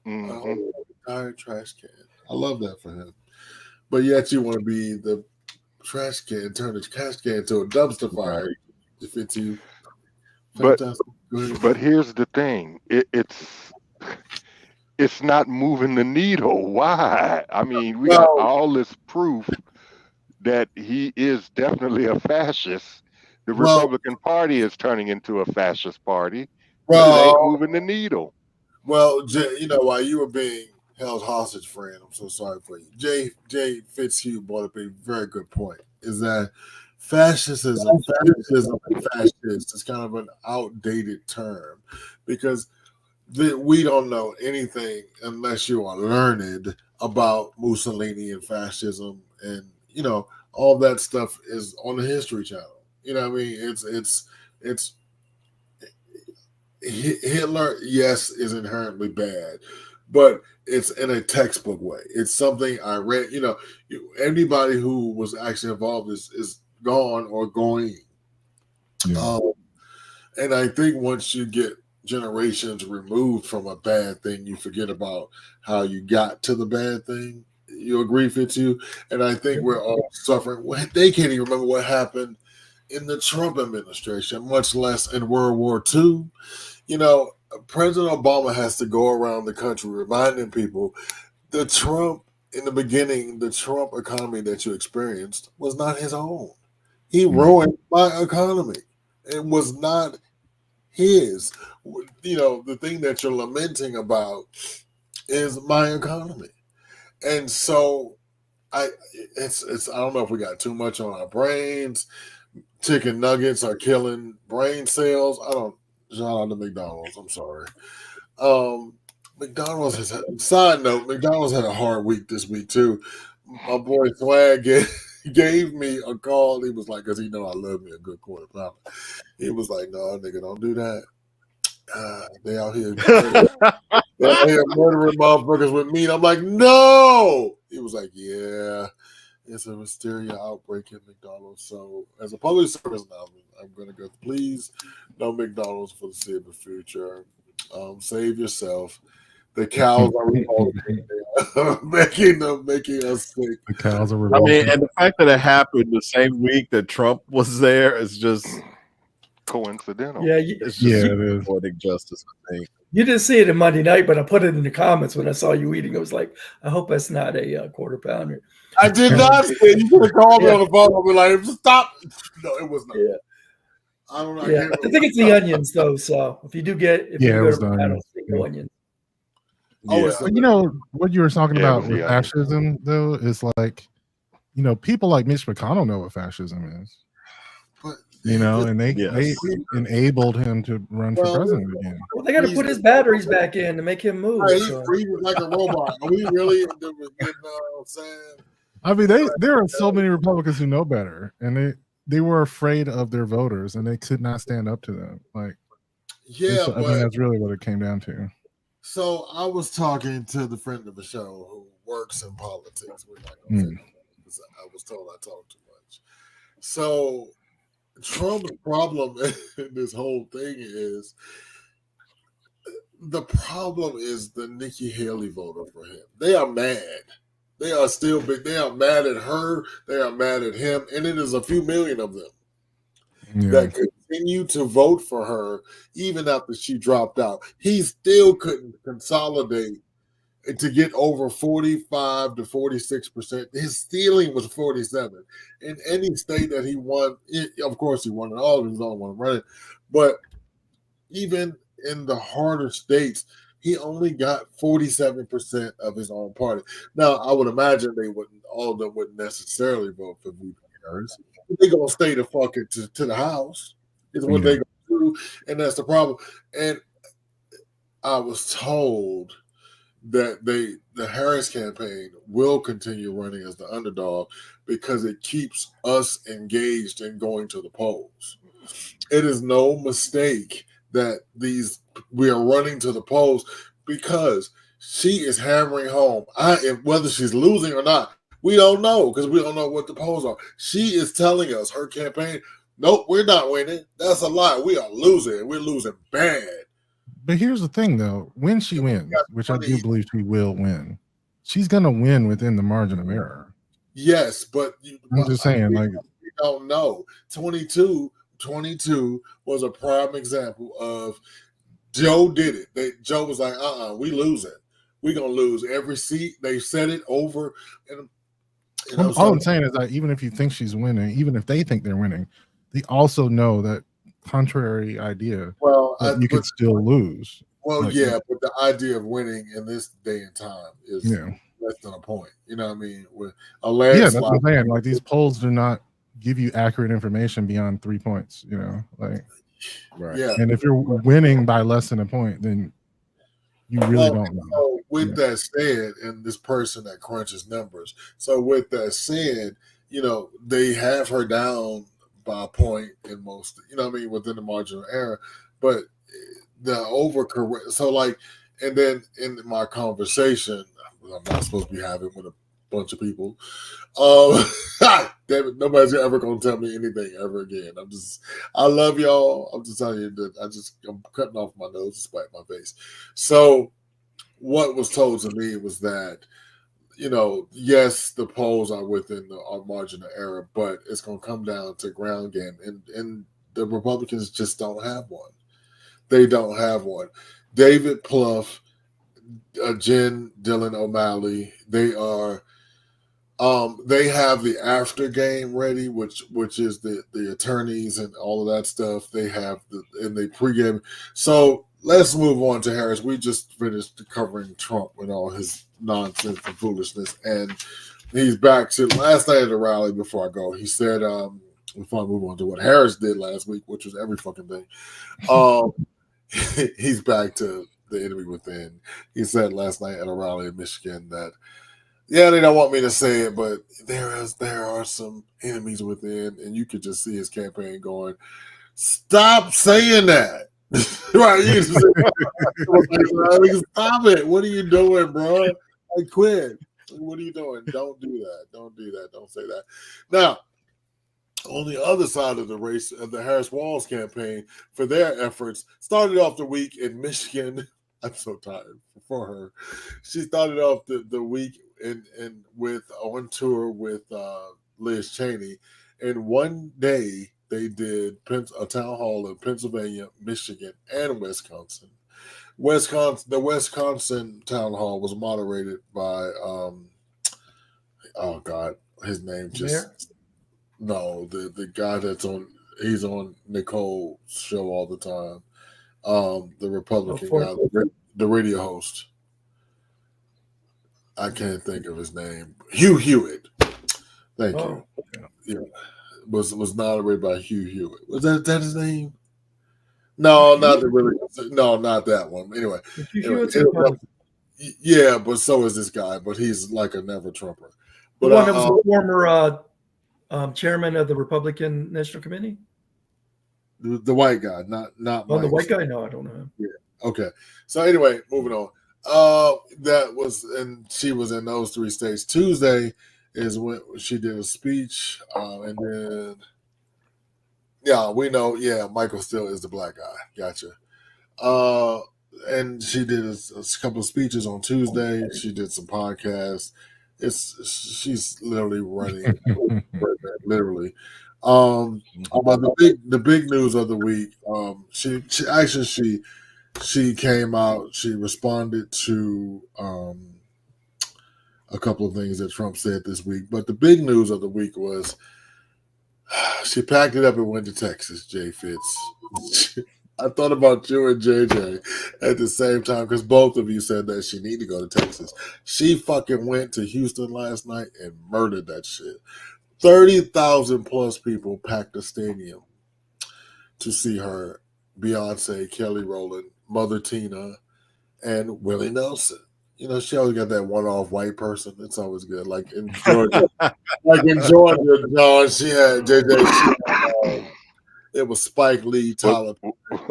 Entire trash can. I love that for him. But yet you want to be the trash can, turn the trash can to a dumpster fire. If it's you.
But here's the thing. It's not moving the needle. Why? I mean, we got all this proof that he is definitely a fascist. The Republican Party is turning into a fascist party. Well, it ain't moving the needle.
Well, while you were being held hostage, friend, I'm so sorry for you. Jay Fitzhugh brought up a very good point. Is that fascism and fascist is kind of an outdated term because we don't know anything unless you are learned about Mussolini and fascism, and all that stuff is on the History Channel. You know what I mean? It's Hitler, yes, is inherently bad, but it's in a textbook way. It's something I read. Anybody who was actually involved is gone or going. Yeah. And I think once you get generations removed from a bad thing, you forget about how you got to the bad thing. You agree, Fitzhugh? And I think we're all suffering. They can't even remember what happened in the Trump administration, much less in World War II. President Obama has to go around the country reminding people in the beginning, the Trump economy that you experienced was not his own. He ruined my economy. It was not his. The thing that you're lamenting about is my economy. And so I don't know if we got too much on our brains. Chicken nuggets are killing brain cells. Shout out to McDonald's. I'm sorry. McDonald's has side note, McDonald's had a hard week this week too. My boy Swag gave me a call. He was like, because he know I love me a good quarter pounder. He was like, no, nigga, don't do that. They out here murdering motherfuckers with meat. I'm like, no. He was like, yeah, it's a Listeria outbreak at McDonald's. So as a public service announcement, I'm gonna go, please, no McDonald's for the foreseeable future. Save yourself. The cows are making us sick.
The cows are
I
revolting.
mean, and the fact that it happened the same week that Trump was there is just
coincidental.
Yeah,
it's just
Yeah, it is.
poetic justice, I think.
you didn't see it in Monday night, but I put it in the comments when I saw you eating. I was like, I hope that's not a quarter pounder.
I did not say you could have called me on the phone and be like, stop. No, it was not.
Yeah.
I don't know.
Yeah, I think it's the onions though. So if you do get, if
Yeah, it
you
was
go
the
to
onions.
the onions.
Oh, it's
But you know what you were talking
Yeah, it
about
was
with
the
fascism, though, is like, you know, people like Mitch McConnell know what fascism is.
But,
You know, and they
Yes.
enabled him to run for
Well,
president again.
Well, they got to put his batteries back in to make him move.
Right, he's
So.
breathing like a robot. Are we really, you know what I'm saying?
I mean, there are so many Republicans who know better, and they were afraid of their voters, and they could not stand up to them. Like,
Yeah,
I mean,
but
that's really what it came down to.
so I was talking to the friend of the show who works in politics. We're not gonna say that because I was told I talk too much. So Trump's problem in this whole thing is the Nikki Haley voter for him. They are mad. They are still big. They are mad at her. They are mad at him, and it is a few million of them that continue to vote for her even after she dropped out. He still couldn't consolidate to get over 45 to 46%. His ceiling was 47. In any state that he won, of course he won in all of them, he don't want to run it. But even in the harder states, he only got 47% of his own party. Now, I would imagine all of them wouldn't necessarily vote for VP Harris. They're going to stay the fuck to the House, is what they're going to do. And that's the problem. And I was told that the Harris campaign will continue running as the underdog because it keeps us engaged in going to the polls. It is no mistake that we are running to the polls because she is hammering home. Whether she's losing or not, we don't know because we don't know what the polls are. She is telling us, her campaign, nope, we're not winning. That's a lie. We are losing. We're losing bad.
But here's the thing, though. When she wins, which I do believe she will win, she's going to win within the margin of error.
Yes, but
I'm just saying, like,
we don't know. 22 was a prime example of Joe did it. Joe was like, we losing. We're going to lose every seat. They said it over. And
all I'm saying is that even if you think she's winning, even if they think they're winning, they also know that contrary idea, you could still lose.
Well, but the idea of winning in this day and time is less than a point. You know what I mean? With a landslide.
That's what I'm saying. Like, these polls do not give you accurate information beyond 3 points. You know, like,
right?
Yeah.
And if you're winning by less than a point, then you really don't know.
So with that said, and this person that crunches numbers. So with that said, you know, they have her down by a point in most, you know what I mean, within the margin of error. But the overcorrect, so like, and then in my conversation, I'm not supposed to be having with a bunch of people, David, nobody's ever gonna tell me anything ever again. I love y'all. I'm just telling you that I'm cutting off my nose to spite my face. So what was told to me was that, you know, yes, the polls are within our margin of error, but it's going to come down to ground game. And the Republicans just don't have one. They don't have one. David Plouffe, Jen Dillon O'Malley, they have the after game ready, which is the attorneys and all of that stuff. They have in the pregame. So let's move on to Harris. We just finished covering Trump and all his nonsense and foolishness, and he's back to last night at the rally. Before I go, he said, before I move on to what Harris did last week, which was every fucking thing, he's back to the enemy within. He said last night at a rally in Michigan that, yeah, they don't want me to say it, but there are some enemies within, and you could just see his campaign going, stop saying that. Right? You just stop it. What are you doing, bro? I quit. What are you doing? Don't do that. Don't do that. Don't say that. Now, on the other side of the race, the Harris Walz campaign, for their efforts, started off the week in Michigan. I'm so tired for her. She started off the week on tour with Liz Cheney. And one day they did a town hall in Pennsylvania, Michigan, and Wisconsin. The Wisconsin town hall was moderated by oh God, his name just no, the guy he's on Nicole's show all the time. The Republican guy, the radio host. I can't think of his name. Hugh Hewitt. Thank you. Yeah. Was moderated by Hugh Hewitt. Was that his name? No, not that one. Anyway, yeah, but so is this guy. But he's like a never Trumper. But
the one that was the former chairman of the Republican National Committee.
The white guy, not.
Oh, the white guy? No, I don't know him.
Yeah. Okay. So anyway, moving on. She was in those 3 states. Tuesday is when she did a speech, and then we know, Michael Steele is the black guy. Gotcha. And she did a couple of speeches on Tuesday. She did some podcasts. She's literally running, literally. But the big news of the week, she came out. She responded to a couple of things that Trump said this week. But the big news of the week was she packed it up and went to Texas. Jay Fitz. I thought about you and JJ at the same time because both of you said that she needed to go to Texas. She fucking went to Houston last night and murdered that shit. 30,000 plus people packed the stadium to see her. Beyonce, Kelly Rowland, Mother Tina, and Willie Nelson. You know, she always got that one-off white person. It's always good. Like in Georgia, John, she had JJ. It was Spike Lee, Tyler.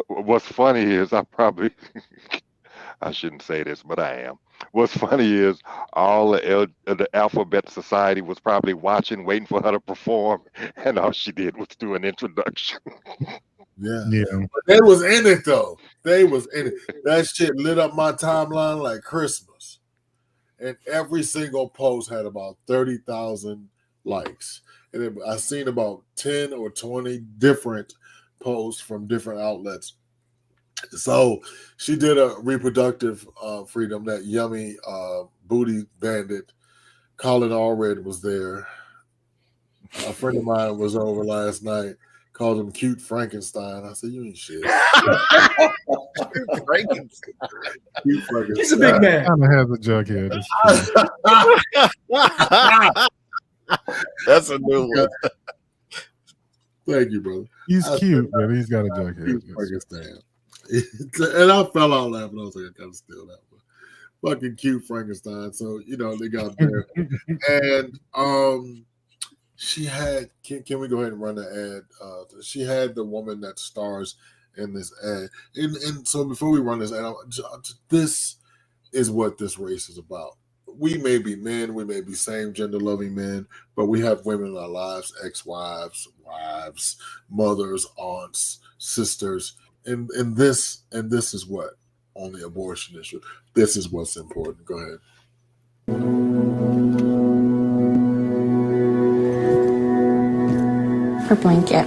What's funny is I shouldn't say this, but I am. What's funny is all the Alphabet Society was probably watching, waiting for her to perform, and all she did was do an introduction.
Yeah. But they was in it though. They was in it. That shit lit up my timeline like Christmas. And every single post had about 30,000 likes. And I seen about 10 or 20 different posts from different outlets. So she did a reproductive freedom, that yummy booty bandit. Colin Allred was there. A friend of mine was over last night. Called him Cute Frankenstein. I said, you ain't shit.
Frankenstein.
Cute Frankenstein.
He's a big man.
Kind of has a jughead.
That's a new one.
Thank you, brother.
He's cute, but he's got a jughead.
Cute Frankenstein. And I fell out laughing. I was like, I gotta steal that one. Fucking Cute Frankenstein. So, they got there. And she had, can we go ahead and run the ad? She had the woman that stars in this ad. And so before we run this ad, this is what this race is about. We may be men, we may be same gender loving men, but we have women in our lives, ex-wives, wives, mothers, aunts, sisters. And this is what on the abortion issue. This is what's important. Go ahead.
Her blanket.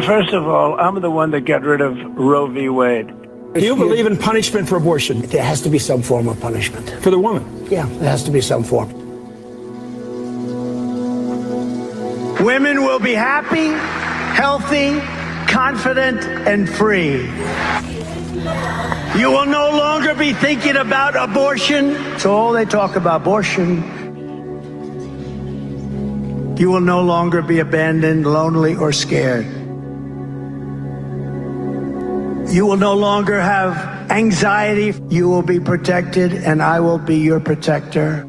First of all, I'm the one that got rid of Roe v. Wade.
Do you believe in punishment for abortion?
There has to be some form of punishment.
For the woman?
Yeah, there has to be some form.
Women will be happy, healthy, confident, and free. You will no longer be thinking about abortion. It's all they talk about, abortion.
You will no longer be abandoned, lonely, or scared. You will no longer have anxiety. You will be protected, and I will be your protector.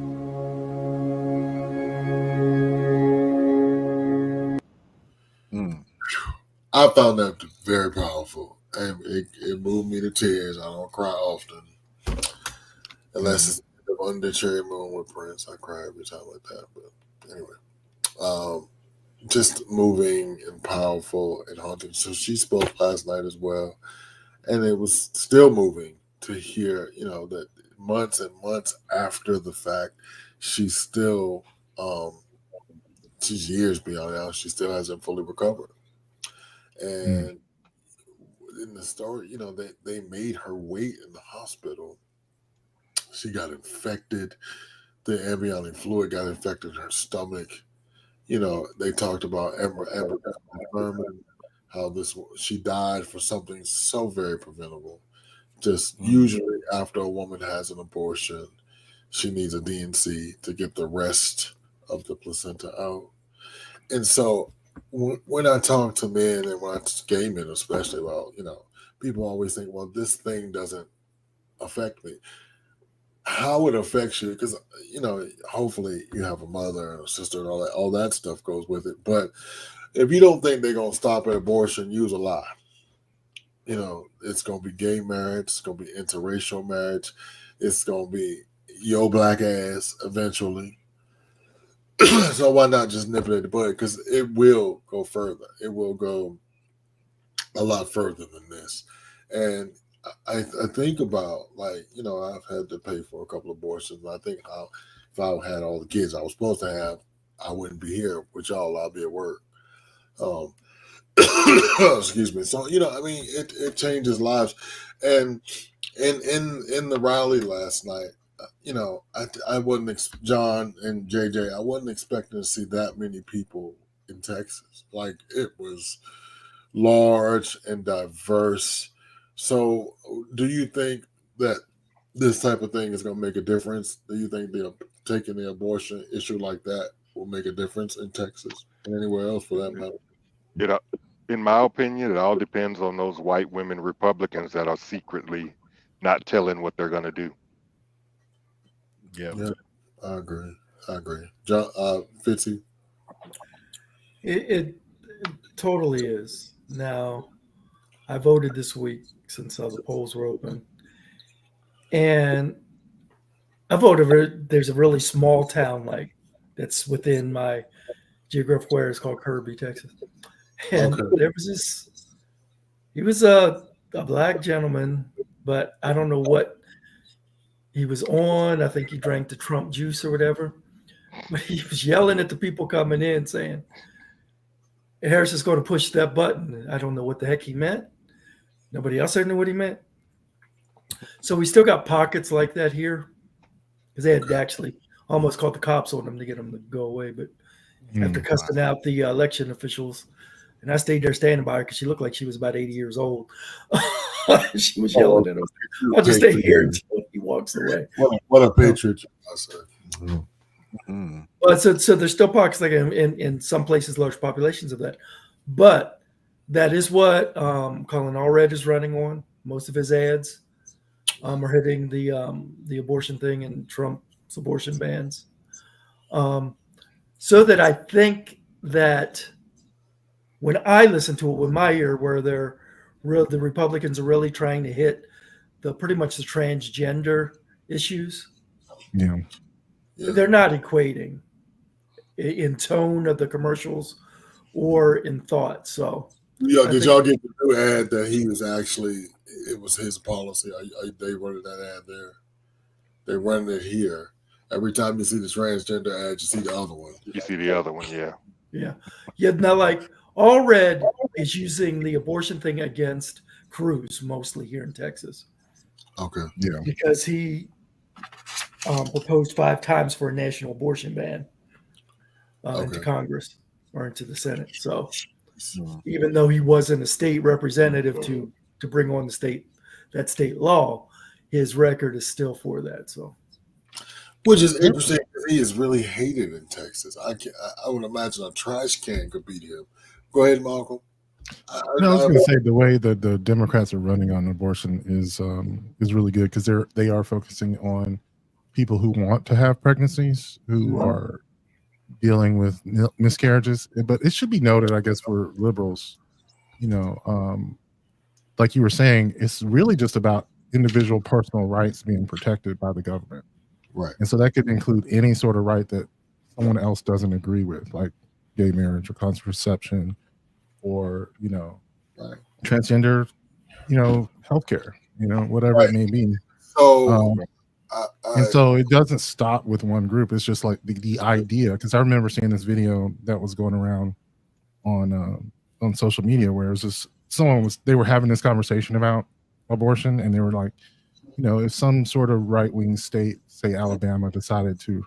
I found that very powerful, and it moved me to tears. I don't cry often, unless it's Under Cherry Moon with Prince. I cry every time like that. But anyway, just moving and powerful and haunting. So she spoke last night as well, and it was still moving to hear, that months and months after the fact, she's still, she's years beyond now. She still hasn't fully recovered. And in the story, they made her wait in the hospital. She got infected. The amniotic fluid got infected in her stomach. They talked about Amber Thurman, how she died for something so very preventable. Just usually after a woman has an abortion, she needs a DNC to get the rest of the placenta out. And so when I talk to men and when I gay men especially about, people always think, well, this thing doesn't affect me. How it affects you, because, hopefully you have a mother and a sister and all that stuff goes with it. But if you don't think they're going to stop at abortion, use a lie. It's going to be gay marriage. It's going to be interracial marriage. It's going to be your black ass eventually. So why not just nip it at the bud? Because it will go further. It will go a lot further than this. And I think about, I've had to pay for a couple of abortions. I think if I had all the kids I was supposed to have, I wouldn't be here with y'all. I'll be at work. Excuse me. So, it changes lives. And in the rally last night, I wasn't, John and JJ, I wasn't expecting to see that many people in Texas. Like, it was large and diverse. So do you think that this type of thing is going to make a difference? Do you think taking the abortion issue like that will make a difference in Texas and anywhere else for that matter?
In my opinion, it all depends on those white women Republicans that are secretly not telling what they're going to do.
Yeah,
I agree. John, Fitzy?
It totally is. Now, I voted this week since the polls were open. And I voted, there's a really small town that's within my geographical area. It's called Kirby, Texas. And there was he was a black gentleman, but I don't know what he was on. I think he drank the Trump juice or whatever. But he was yelling at the people coming in saying, Harris is going to push that button. I don't know what the heck he meant. Nobody else knew what he meant. So we still got pockets like that here because they had actually almost called the cops on them to get them to go away. But after cussing out the election officials, and I stayed there standing by her because she looked like she was about 80 years old. She was yelling at him. I'll just stay here until he walks away.
What a patriot, I said.
But so there's still pockets like in some places, large populations of that. But that is what Colin Allred is running on. Most of his ads are hitting the abortion thing and Trump's abortion bans. So that I think that when I listen to it with my ear, where the Republicans are really trying to hit pretty much the transgender issues.
Yeah.
They're not equating in tone of the commercials or in thought. So,
did y'all get the new ad that he was actually? It was his policy. They running that ad there. They running it here. Every time you see the transgender ad, you see the other one.
You see the other one, yeah.
Yeah. Now, like Allred is using the abortion thing against Cruz mostly here in Texas.
Okay.
Yeah.
Because he proposed 5 times for a national abortion ban into Congress or into the Senate. So even though he wasn't a state representative to bring on that state law, his record is still for that. So,
which is interesting. he is really hated in Texas. I would imagine a trash can could beat him. Go ahead, Malcolm.
No, I was going to say the way that the Democrats are running on abortion is really good because they are focusing on people who want to have pregnancies, who are dealing with miscarriages. But it should be noted, I guess, for liberals, like you were saying, it's really just about individual personal rights being protected by the government.
Right.
And so that could include any sort of right that someone else doesn't agree with, like gay marriage or contraception or, transgender, healthcare, whatever it may be.
So,
and so it doesn't stop with one group. It's just like the idea, because I remember seeing this video that was going around on social media where it was just they were having this conversation about abortion, and they were like, if some sort of right-wing state, say Alabama, decided to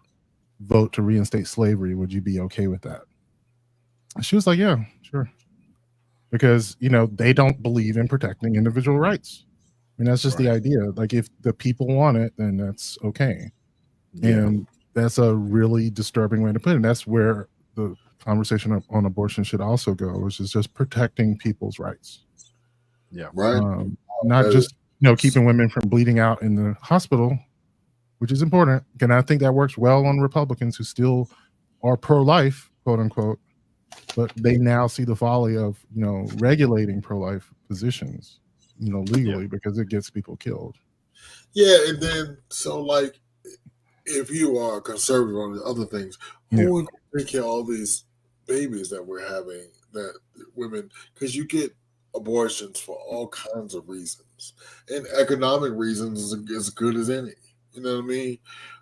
vote to reinstate slavery, would you be okay with that? And she was like, yeah, sure. Because, they don't believe in protecting individual rights. I mean, that's just the idea. Like, if the people want it, then that's okay. Yeah. And that's a really disturbing way to put it. And that's where the conversation on abortion should also go, which is just protecting people's rights.
Yeah.
Right.
Not just, keeping women from bleeding out in the hospital, which is important. And I think that works well on Republicans who still are pro-life, quote unquote, but they now see the folly of, regulating pro-life positions, legally, because it gets people killed.
Yeah. And then, so like, if you are conservative on the other things, who would take care of all these babies that we're having, that women, because you get abortions for all kinds of reasons, and economic reasons is as good as any. You know what I mean?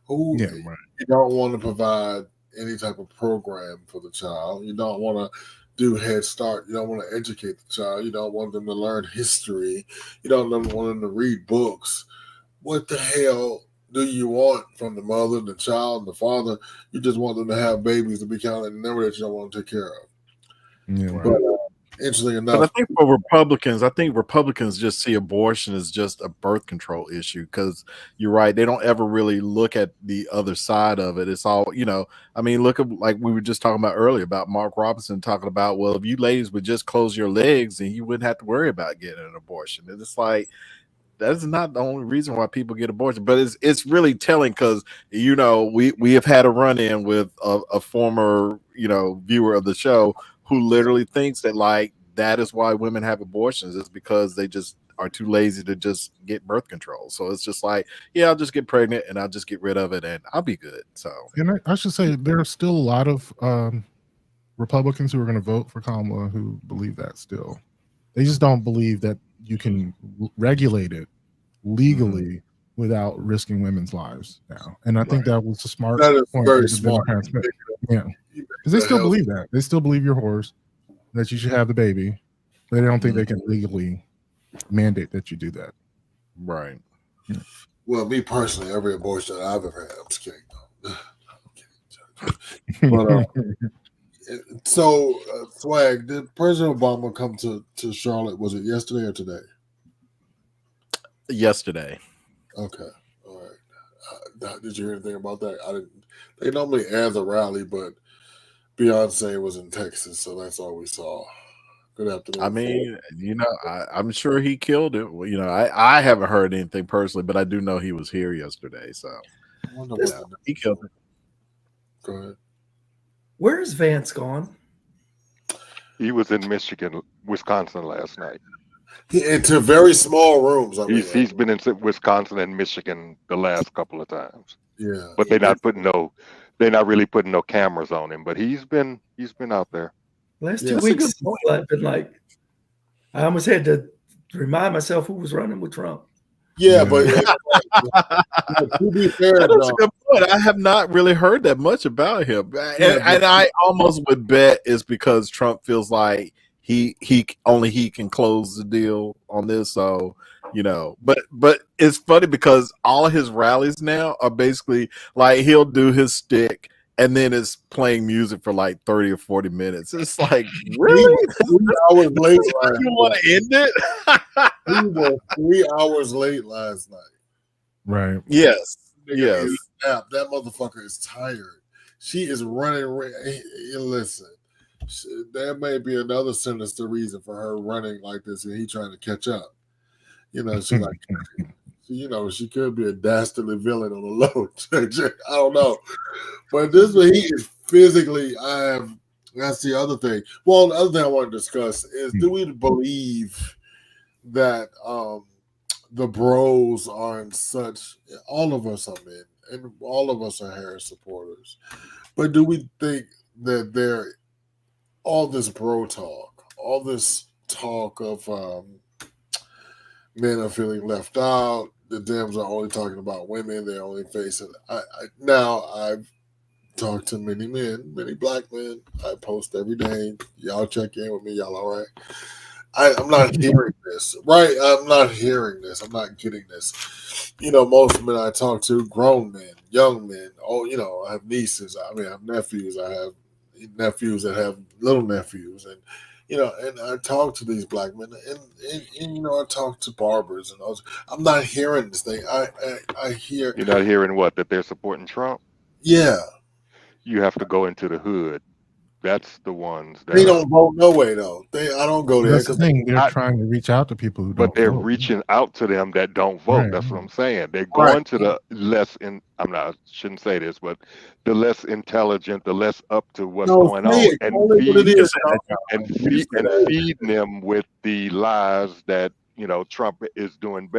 You don't want to provide any type of program for the child. You don't want to do Head Start. You don't want to educate the child. You don't want them to learn history. You don't want them to read books. What the hell do you want from the mother, the child, and the father? You just want them to have babies to be counted and never that you don't want to take care of.
Yeah, right.
But interesting enough,
but I think for Republicans just see abortion as just a birth control issue, because you're right, they don't ever really look at the other side of it. It's all, I mean, look at, like we were just talking about earlier about Mark Robinson talking about, well, if you ladies would just close your legs, then you wouldn't have to worry about getting an abortion. And it's like, that's not the only reason why people get abortion, but it's really telling, because we have had a run-in with a former viewer of the show who literally thinks that, like, that is why women have abortions, is because they just are too lazy to just get birth control. So it's just like, yeah, I'll just get pregnant and I'll just get rid of it and I'll be good. So,
and I should say there are still a lot of Republicans who are going to vote for Kamala who believe that still. They just don't believe that you can regulate it legally without risking women's lives now. And I think that was a smart
that is
point.
very smart.
Yeah. Because they still believe that. They still believe you're whores, that you should have the baby. They don't think they can legally mandate that you do that.
Right.
Yeah.
Well, me personally, every abortion that I've ever had, I'm just kidding. But, so, Swag, did President Obama come to Charlotte? Was it yesterday or today?
Yesterday.
Okay. All right. Did you hear anything about that? I didn't. They normally air the rally, but Beyonce was in Texas, so that's all we saw. Good afternoon.
I mean, I'm sure he killed it. I haven't heard anything personally, but I do know he was here yesterday, so he killed it.
Go ahead.
Where's Vance gone?
He was in Wisconsin last night.
Into very small rooms.
He's been in Wisconsin and Michigan the last couple of times.
Yeah,
but they're not really putting no cameras on him. But he's been out there.
Last 2 weeks, I've been like, I almost had to remind myself who was running with Trump.
Yeah, but to be fair,
that's a good point. I have not really heard that much about him, and I almost would bet it's because Trump feels like he can close the deal on this. So but it's funny because all of his rallies now are basically like he'll do his stick and then it's playing music for like 30 or 40 minutes. It's like, really?
3 hours late.
You want to end it?
We were 3 hours late last night.
Right.
Yes. Yes.
That motherfucker is tired. She is running. Listen, there may be another sinister reason for her running like this, and he trying to catch up. You know, she like, she could be a dastardly villain on the low. I don't know, but this way he is physically. That's the other thing. Well, the other thing I want to discuss is: do we believe that the bros are in such? All of us are men, and all of us are Harris supporters. But do we think that they're all this bro talk, all this talk of men are feeling left out? The Dems are only talking about women. They're only facing. Now I've talked to many men, many black men. I post every day. Y'all check in with me. Y'all all right? I'm not hearing this. Right? I'm not hearing this. I'm not getting this. Most men I talk to, grown men, young men. Oh, I have nieces. I have nephews. I have nephews that have little nephews, and and I talk to these black men, and I talk to barbers and others. I'm not hearing this thing. I hear.
You're not hearing what? That they're supporting Trump?
Yeah.
You have to go into the hood. That's the ones that
they don't vote no way though. I don't go there.
That's the thing. They're trying to reach out to people who don't vote.
But they're reaching out to them that don't vote.
Right.
That's what I'm saying. They're going to the less shouldn't say this, but the less intelligent, the less up to what's going on, and feeding them with the lies that Trump is doing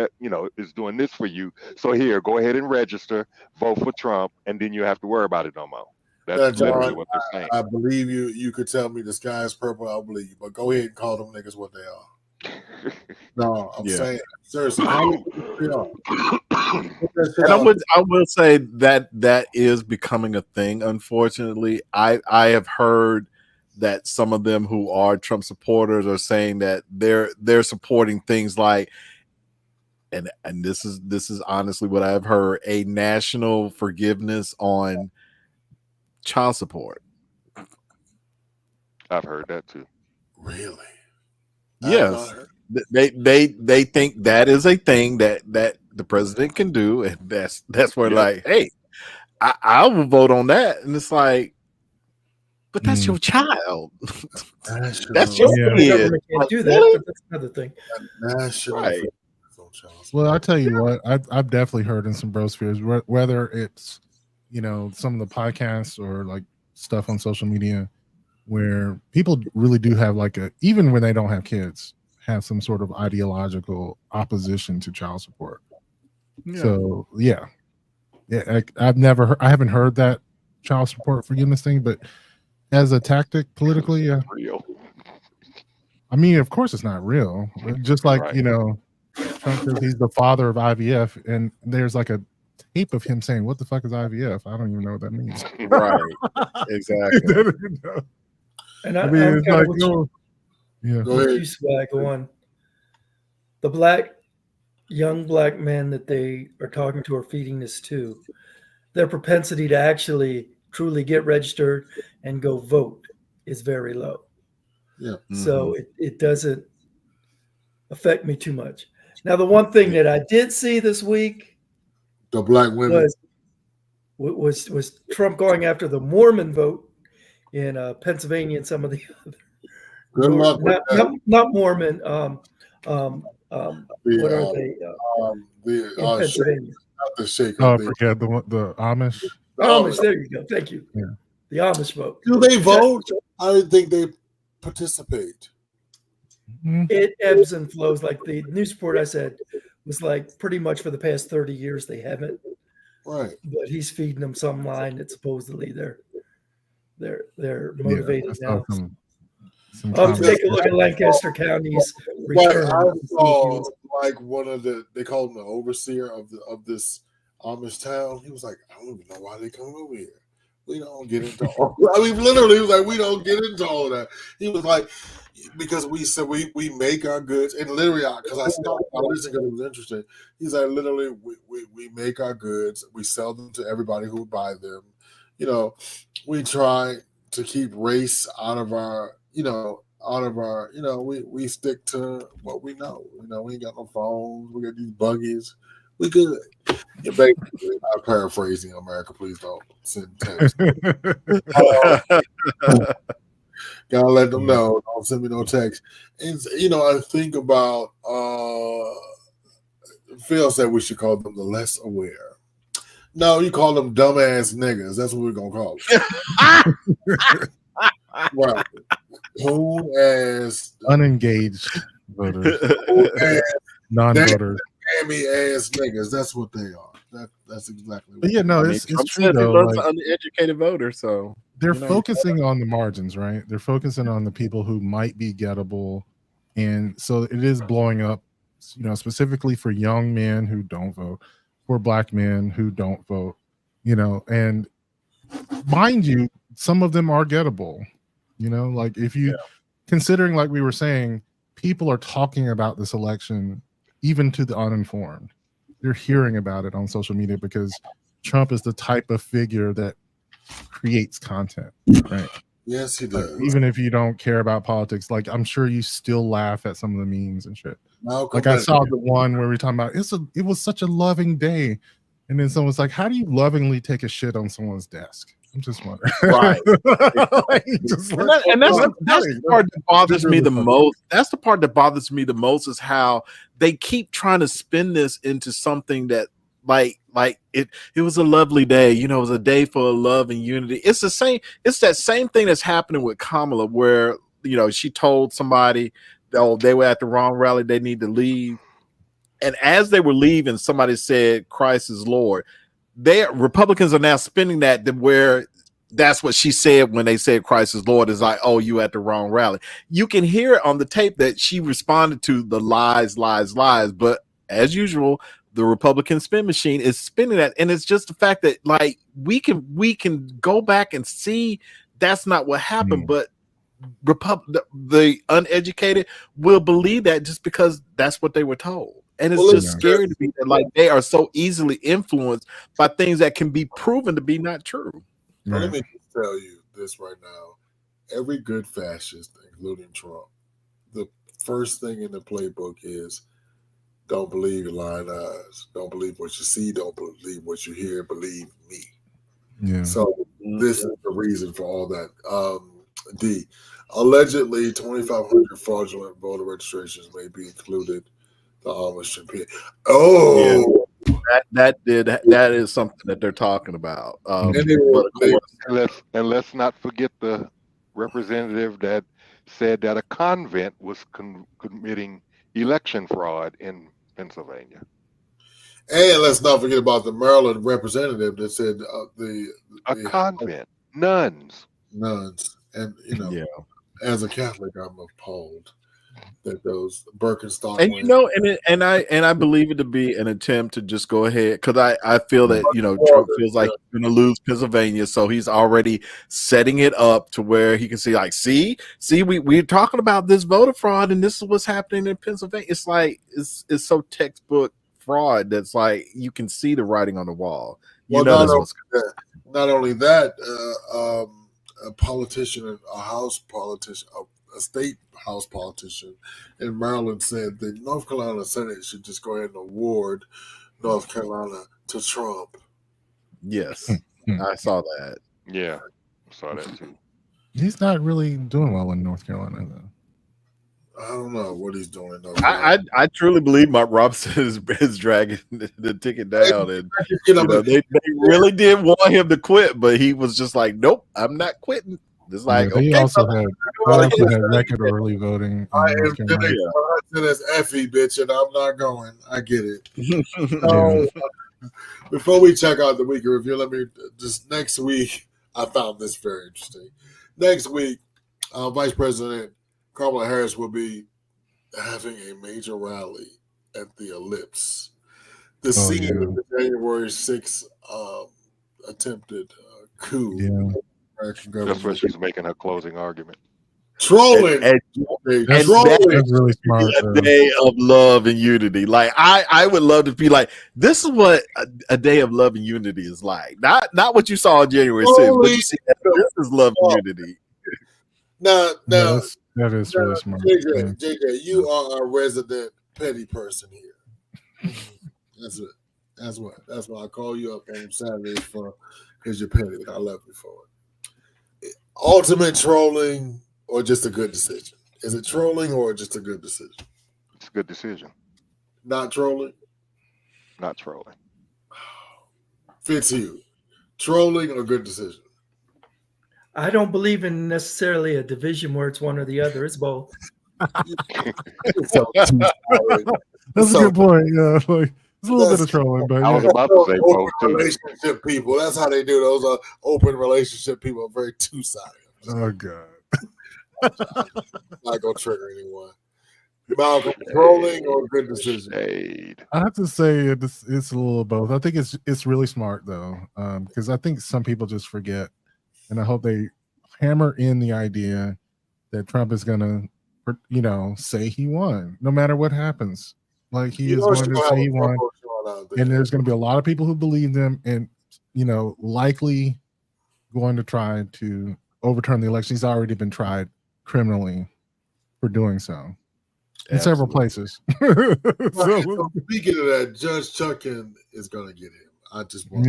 is doing this for you. So here, go ahead and register, vote for Trump, and then you have to worry about it no more. That's literally what they're saying.
I believe you. You could tell me the sky is purple. I'll believe you. But go ahead and call them niggas what they are. No, I'm saying seriously.
And I will say that is becoming a thing. Unfortunately, I have heard that some of them who are Trump supporters are saying that they're supporting things like, and this is honestly what I've heard, a national forgiveness on child support.
I've heard that too.
Really?
Yes. They think that is a thing that the president can do, and that's where like, hey, I will vote on that, and it's like, but that's your child. That's your kid.
The government can't do that, but that's another thing.
Right.
Well, I tell you what, I've definitely heard in some brospheres, whether it's some of the podcasts or like stuff on social media, where people really do have even when they don't have kids, have some sort of ideological opposition to child support. Yeah. So yeah, I haven't heard that child support forgiveness thing, but as a tactic politically, yeah.
Real.
I mean, of course it's not real. Just like Trump says he's the father of IVF, and there's like a tape of him saying, "What the fuck is IVF? I don't even know what that means."
Right. Exactly.
And I'm kind of with
yeah.
Go ahead. Swag on. The young black men that they are talking to are feeding this to. Their propensity to actually truly get registered and go vote is very low.
Yeah.
So it doesn't affect me too much. Now, the one thing that I did see this week,
the black women,
was Trump going after the Mormon vote in Pennsylvania and some of the other.
Good luck with
not Mormon. What are they? In Pennsylvania.
Not the Shaker.
Oh, I forget the Amish.
Amish. There you go. Thank you.
Yeah.
The Amish vote.
Do they vote? I didn't think they participate.
It ebbs and flows. Like the news report I said was like pretty much for the past 30 years they haven't.
Right.
But he's feeding them some line that supposedly they're motivated now. Take a look at Lancaster County's return.
I saw like one of they called him the overseer of this Amish town. He was like, I don't even know why they coming over here. We don't get into all. I mean, literally, he was like, we don't get into all of that. He was like, because we said we make our goods, and literally, because I listened because it was interesting. He's like, literally, we make our goods, we sell them to everybody who would buy them. We try to keep race out of our, we stick to what we know. We ain't got no phones. We got these buggies. We good. Yeah, basically, I'm paraphrasing America. Please don't send text. Gotta let them know. Don't send me no text. And I think about Phil said we should call them the less aware. No, you call them dumbass niggas. That's what we're gonna call them. Right. Cool ass
Unengaged voters, non-voters.
Hammy ass niggas. That's what they are. That's exactly what
But yeah, no, it's
Trump
true
says he
though.
loves
Like,
the uneducated voter, so
they're focusing on the margins, right? They're focusing on the people who might be gettable, and so it is blowing up. Specifically for young men who don't vote, for Black men who don't vote. And mind you, some of them are gettable. Like if you considering, like we were saying, people are talking about this election, even to the uninformed. They're hearing about it on social media because Trump is the type of figure that creates content, right?
Yes, he does.
Like, even if you don't care about politics, like I'm sure you still laugh at some of the memes and shit. Like I saw the one where we're talking about it was such a loving day, and then someone's like, "How do you lovingly take a shit on someone's desk?" I'm just wondering,
right?
and
that's the part that bothers me the most. That's the part that bothers me the most is how they keep trying to spin this into something that like it was a lovely day. It was a day full of love and unity. It's the same. It's that same thing that's happening with Kamala, where she told somebody, oh, they were at the wrong rally, they need to leave, and as they were leaving, somebody said, "Christ is Lord." Republicans are now spinning that where that's what she said when they said Christ is Lord, is like, oh, you at the wrong rally. You can hear it on the tape that she responded to the lies, but as usual, the Republican spin machine is spinning that, and it's just the fact that like we can go back and see that's not what happened, but the uneducated will believe that just because that's what they were told. And it's just scary to me that like they are so easily influenced by things that can be proven to be not true.
Well, let me just tell you this right now. Every good fascist, including Trump, the first thing in the playbook is don't believe your lying eyes. Don't believe what you see. Don't believe what you hear. Believe me.
Yeah.
So this is the reason for all that. D. Allegedly, 2,500 fraudulent voter registrations may be included. The Amish champion. Oh,
yeah. That is something that they're talking about.
And let's not forget the representative that said that a convent was committing election fraud in Pennsylvania.
And let's not forget about the Maryland representative that said
a convent, nuns,
and as a Catholic, I'm appalled that those Birkenstock
and I believe it to be an attempt to just go ahead, because I feel that Trump feels like he's going to lose Pennsylvania, so he's already setting it up to where he can see like see we're talking about this voter fraud and this is what's happening in Pennsylvania. It's like it's so textbook fraud that's like you can see the writing on the wall.
Not only that, a politician, a state house politician in Maryland said that North Carolina Senate should just go ahead and award North Carolina to Trump.
Yes, I saw that.
Yeah, I saw that too.
He's not really doing well in North Carolina, though.
I don't know what he's doing.
I truly believe Mark Robinson is dragging the ticket down, and they really did want him to quit, but he was just like, "Nope, I'm not quitting." It's like
he also had record early voting.
I am this Effie bitch, and I'm not going. I get it. Before we check out the week in review, let me just next week. I found this very interesting. Next week, Vice President Kamala Harris will be having a major rally at the Ellipse. The scene of the January 6th attempted coup.
Yeah.
That's where she's making her closing argument.
Trolling.
That's
really smart.
A day of love and unity. Like I would love to be like, this is what a day of love and unity is like. Not what you saw on January 6th, but you see this is love and unity.
Now
that is really smart.
JJ, you are a resident petty person here. That's it. That's why I call you up on Saturdays for because you're petty. I love you for it. Ultimate trolling or just a good decision? Is it trolling or just a good decision?
It's a good decision.
Not trolling?
Not trolling.
Fits you. Trolling or good decision?
I don't believe in necessarily a division where it's one or the other. It's both.
So,
That's a good point. Yeah, like it's a little bit of trolling, but
I was
yeah.
about to say both
open
too.
relationship people. That's how they do those. Open relationship people are very two-sided.
Oh god.
Not gonna trigger anyone. Malcolm, trolling or good decision?
Shade.
I have to say it's a little of both. I think it's really smart though, because I think some people just forget, and I hope they hammer in the idea that Trump is gonna, say he won no matter what happens. Like he is going to say he won, and there's going to be a lot of people who believe them, and likely going to try to overturn the election. He's already been tried criminally for doing so in several places.
So, speaking of that, Judge Chuckin is going to get him. I just want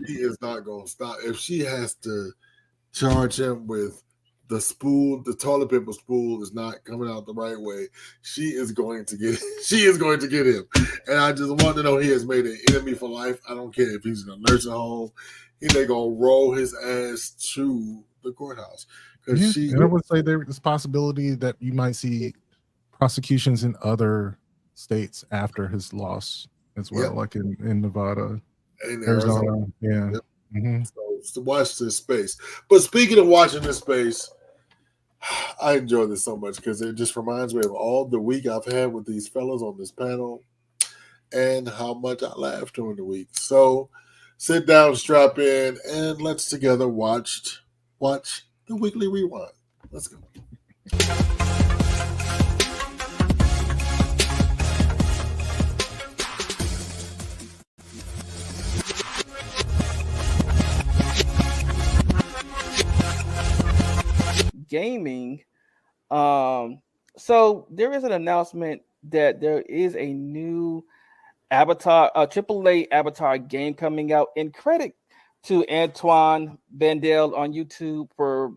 he is not going to stop. If she has to charge him with the toilet paper spool is not coming out the right way, she is going to get him. And I just want to know he has made an enemy for life. I don't care if he's in a nursing home. They're going to roll his ass to the courthouse.
And I would say there's a possibility that you might see prosecutions in other states after his loss as well, like in Nevada, Arizona. Yeah.
Yep.
Mm-hmm.
So watch this space. But speaking of watching this space, I enjoy this so much because it just reminds me of all the week I've had with these fellas on this panel and how much I laughed during the week. So sit down, strap in, and let's together watch the Weekly Rewind. Let's go.
Gaming. So there is an announcement that there is a new Avatar, AAA Avatar game coming out. And credit to Antoine Bandel on YouTube for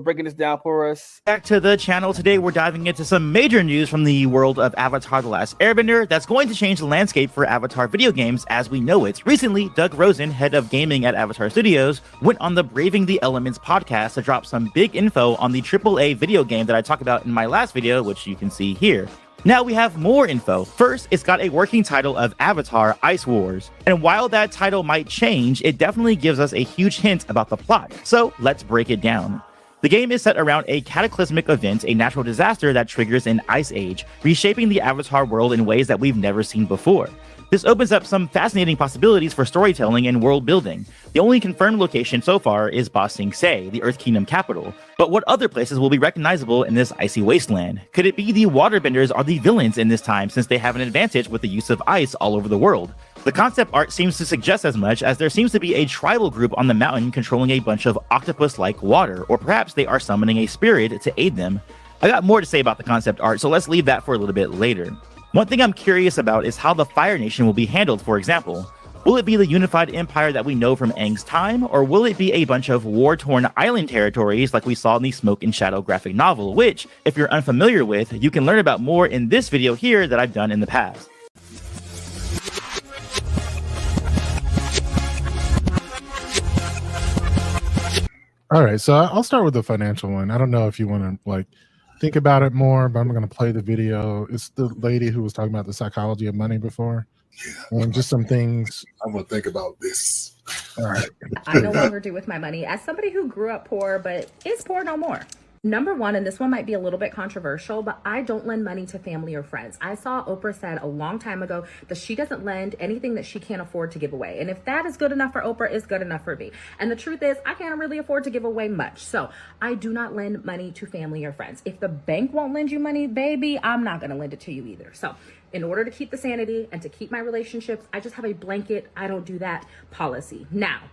breaking this down for us.
Back to the channel. Today we're diving into some major news from the world of Avatar: The Last Airbender that's going to change the landscape for Avatar video games as we know it. Recently, Doug Rosen, head of gaming at Avatar Studios, went on the Braving the Elements podcast to drop some big info on the AAA video game that I talked about in my last video, which you can see here. Now we have more info. First, it's got a working title of Avatar: Ice Wars. And while that title might change, it definitely gives us a huge hint about the plot. So let's break it down. The game is set around a cataclysmic event, a natural disaster that triggers an ice age, reshaping the Avatar world in ways that we've never seen before. This opens up some fascinating possibilities for storytelling and world building. The only confirmed location so far is Ba Sing Se, the Earth Kingdom capital. But what other places will be recognizable in this icy wasteland? Could it be the waterbenders are the villains in this time since they have an advantage with the use of ice all over the world? The concept art seems to suggest as much, as there seems to be a tribal group on the mountain controlling a bunch of octopus-like water, or perhaps they are summoning a spirit to aid them. I got more to say about the concept art, so let's leave that for a little bit later. One thing I'm curious about is how the Fire Nation will be handled, for example. Will it be the unified empire that we know from Aang's time, or will it be a bunch of war-torn island territories like we saw in the Smoke and Shadow graphic novel, which, if you're unfamiliar with, you can learn about more in this video here that I've done in the past.
All right, so I'll start with the financial one. I don't know if you want to think about it more, but I'm going to play the video. It's the lady who was talking about the psychology of money before, and just some things.
I'm going to think about this.
All right.
I no longer do with my money as somebody who grew up poor, but is poor no more. Number one, and this one might be a little bit controversial, but I don't lend money to family or friends. I saw Oprah said a long time ago that she doesn't lend anything that she can't afford to give away. And if that is good enough for Oprah, it's good enough for me. And the truth is, I can't really afford to give away much. So I do not lend money to family or friends. If the bank won't lend you money, baby, I'm not going to lend it to you either. So in order to keep the sanity and to keep my relationships, I just have a blanket, I don't do that policy. Now,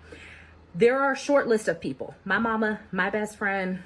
there are a short list of people. My mama, my best friend,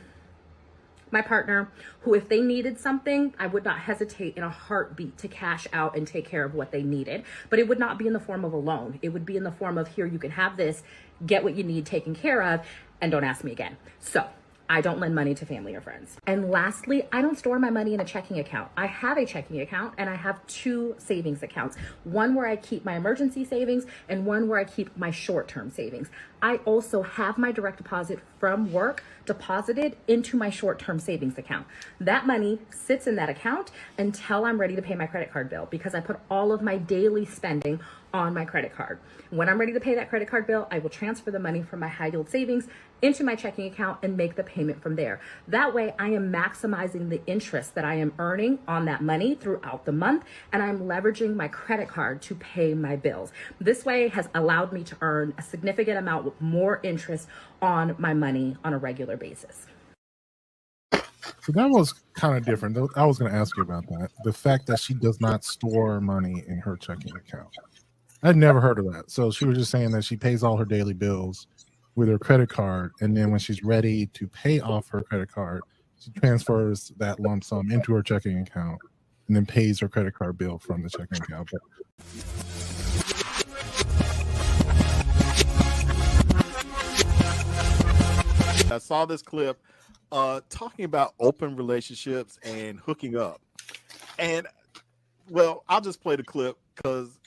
my partner, who, if they needed something, I would not hesitate in a heartbeat to cash out and take care of what they needed. But it would not be in the form of a loan. It would be in the form of, here, you can have this, get what you need taken care of, and don't ask me again. So I don't lend money to family or friends. And lastly, I don't store my money in a checking account. I have a checking account and I have 2 savings accounts. One where I keep my emergency savings and one where I keep my short-term savings. I also have my direct deposit from work deposited into my short-term savings account. That money sits in that account until I'm ready to pay my credit card bill, because I put all of my daily spending on my credit card. When I'm ready to pay that credit card bill, I will transfer the money from my high yield savings into my checking account and make the payment from there. That way I am maximizing the interest that I am earning on that money throughout the month, and I'm leveraging my credit card to pay my bills. This way has allowed me to earn a significant amount with more interest on my money on a regular basis.
So that was kind of different. I was going to ask you about that. The fact that she does not store money in her checking account. I'd never heard of that. So she was just saying that she pays all her daily bills with her credit card, and then when she's ready to pay off her credit card, she transfers that lump sum into her checking account and then pays her credit card bill from the checking account.
I saw this clip talking about open relationships and hooking up. And, well, I'll just play the clip because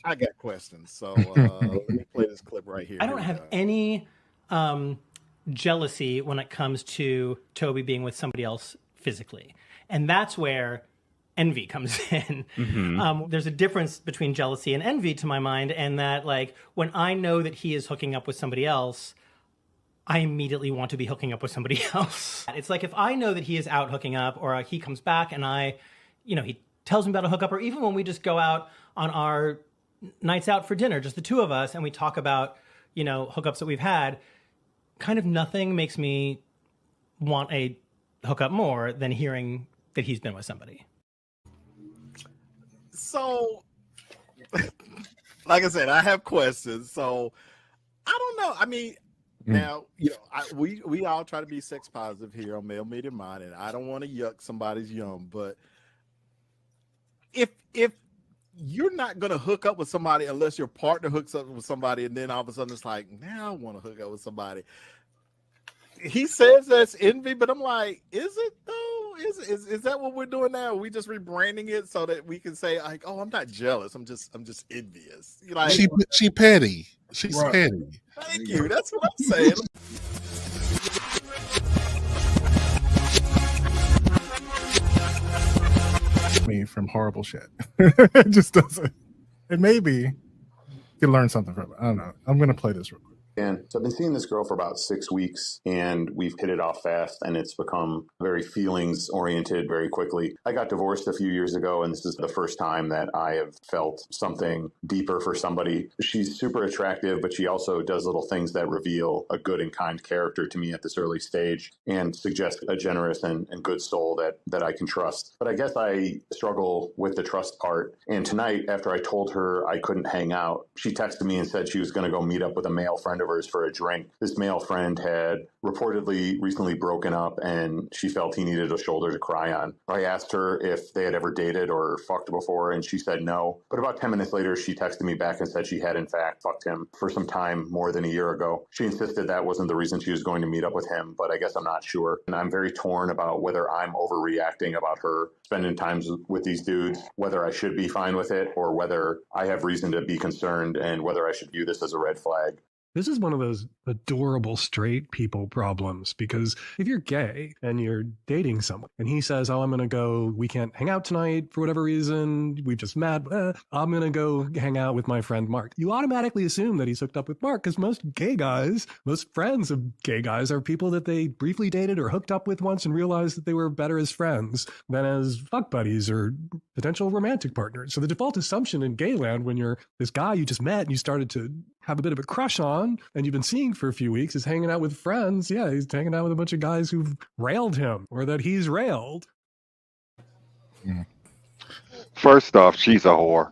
I got questions. So let me play this clip right here.
I don't have any jealousy when it comes to Toby being with somebody else physically. And that's where envy comes in.
Mm-hmm.
There's a difference between jealousy and envy to my mind, and that, like, when I know that he is hooking up with somebody else, I immediately want to be hooking up with somebody else. It's like, if I know that he is out hooking up, or he comes back and he tells me about a hookup, or even when we just go out on our nights out for dinner, just the two of us, and we talk about, hookups that we've had, kind of nothing makes me want a hookup more than hearing that he's been with somebody.
So, like I said, I have questions. So, I don't know. I mean, now, we all try to be sex positive here on Male Media Mind, and I don't want to yuck somebody's yum, but if you're not going to hook up with somebody unless your partner hooks up with somebody, and then all of a sudden it's like, now I want to hook up with somebody. He says that's envy, but I'm like, is it though? Is that what we're doing now? Are we just rebranding it so that we can say, like, oh, I'm not jealous. I'm just envious. Like,
she petty. She's
right.
petty.
Thank you. That's what I'm saying.
Me from horrible shit. It just doesn't. And maybe you can learn something from it. I don't know. I'm going to play this real quick.
And so I've been seeing this girl for about 6 weeks, and we've hit it off fast, and it's become very feelings oriented very quickly. I got divorced a few years ago, and this is the first time that I have felt something deeper for somebody. She's super attractive, but she also does little things that reveal a good and kind character to me at this early stage and suggest a generous and good soul that I can trust. But I guess I struggle with the trust part. And tonight, after I told her I couldn't hang out, she texted me and said she was going to go meet up with a male friend of hers for a drink. This male friend had reportedly recently broken up, and she felt he needed a shoulder to cry on. I asked her if they had ever dated or fucked before, and she said no. But about 10 minutes later, she texted me back and said she had in fact fucked him for some time more than a year ago. She insisted that wasn't the reason she was going to meet up with him, but I guess I'm not sure. And I'm very torn about whether I'm overreacting about her spending time with these dudes, whether I should be fine with it, or whether I have reason to be concerned, and whether I should view this as a red flag.
This is one of those adorable straight people problems, because if you're gay and you're dating someone and he says, oh, I'm going to go, we can't hang out tonight for whatever reason, we've just met, I'm going to go hang out with my friend Mark. You automatically assume that he's hooked up with Mark, because most gay guys, most friends of gay guys are people that they briefly dated or hooked up with once and realized that they were better as friends than as fuck buddies or potential romantic partners. So the default assumption in gay land, when you're this guy you just met and you started to have a bit of a crush on and you've been seeing for a few weeks, is hanging out with friends. Yeah, he's hanging out with a bunch of guys who've railed him or that he's railed.
First off, she's a whore.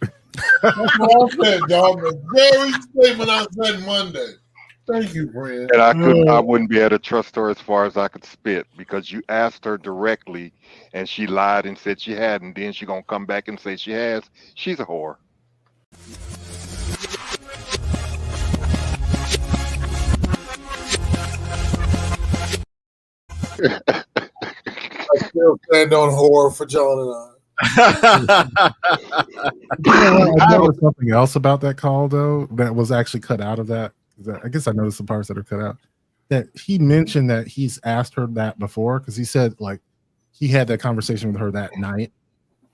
That's what I said, dog. The very statement I said Monday. Thank you, friend.
And I wouldn't be able to trust her as far as I could spit because you asked her directly and she lied and said she hadn't. Then she gonna come back and say she has. She's a whore.
I still stand on horror for John and I.
I noticed something else about that call though that was actually cut out of that. I guess I noticed some parts that are cut out. That he mentioned that he's asked her that before because he said like he had that conversation with her that night,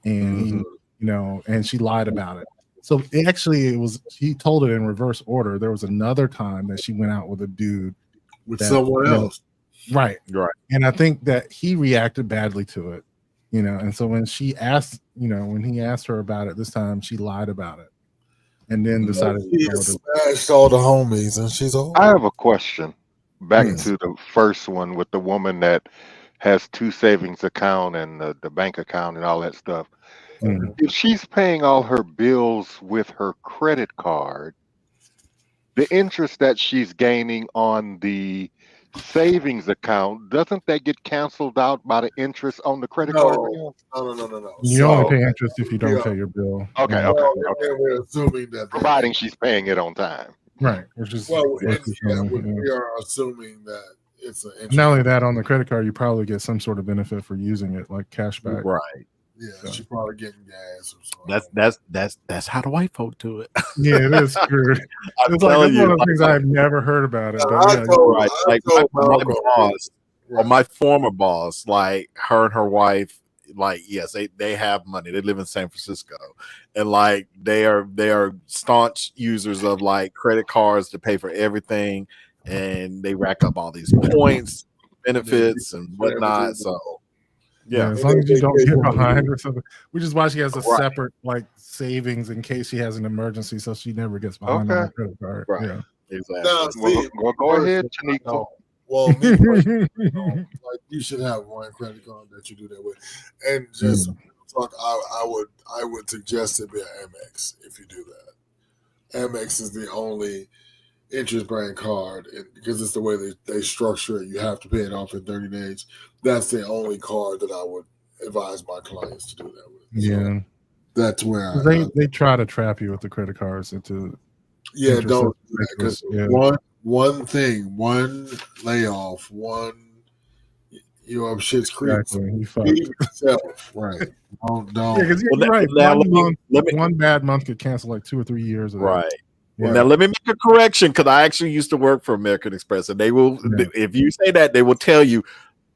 and he, and she lied about it. So it was he told it in reverse order. There was another time that she went out with a dude
with someone else,
right? And I think that he reacted badly to it, And so when she asked, when he asked her about it this time, she lied about it. And then decided
she smashed all the homies, and she's a whore.
I have a question. Back to the first one with the woman that has 2 savings account and the bank account and all that stuff. If she's paying all her bills with her credit card, the interest that she's gaining on the savings account, doesn't that get canceled out by the interest on the credit card?
No.
You only pay interest if you don't pay your bill.
Okay.
We're assuming that
providing she's paying it on time.
Right. Which is
we are assuming that it's an interest.
Not only that, on the credit card, you probably get some sort of benefit for using it, like cash back.
Right.
Yeah, she's probably getting gas or something.
That's how the white folk do it.
Yeah, it is true. It's like that's one of the things I've never heard about it.
My former boss, like her and her wife, like yes, they have money. They live in San Francisco, and like they are staunch users of like credit cards to pay for everything, and they rack up all these points, benefits, and whatnot. So. Yeah,
as long as you don't get behind or something, which is why she has a separate like savings in case she has an emergency, so she never gets behind on her credit card.
Right.
Yeah,
exactly.
Well, go ahead, Tanika.
Well, me personally, like you should have one credit card that you do that with, and just talk. I would suggest it be an Amex if you do that. Amex is the only interest-bearing card, because it's the way they structure it. You have to pay it off in 30 days. That's the only card that I would advise my clients to do that with.
Yeah,
so that's where
they try to trap you with the credit cards into.
Yeah, don't because one thing, one layoff, shit's creep.
Exactly.
Be yourself, right? Don't.
Yeah, because you're right. One bad month could cancel like 2 or 3 years of
right.
That.
Well, now let me make a correction because I actually used to work for American Express, and they will, if you say that, they will tell you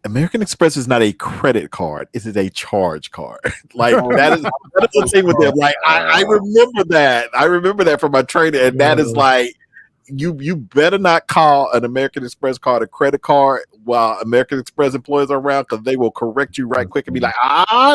American Express is not a credit card; it is a charge card. Like that is the thing with them. Like I remember that. I remember that from my training, and that is like you better not call an American Express card a credit card while American Express employees are around, because they will correct you right quick and be like,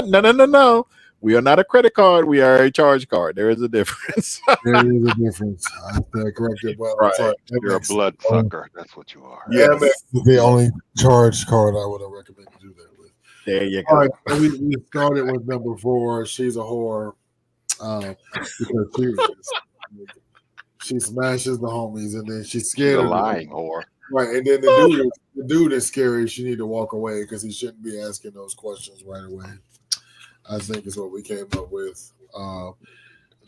no. We are not a credit card. We are a charge card. There is a difference.
There is a difference. I stand corrected. Well,
right. You're a blood sucker. That's what you are.
Yeah, Amex is the only charge card I would recommend you do that with.
There you go.
All right, so we started with number 4. She's a whore. Because she smashes the homies, and then she's scared.
A lying whore.
Right, and then the dude is scary. She need to walk away because he shouldn't be asking those questions right away. I think is what we came up with.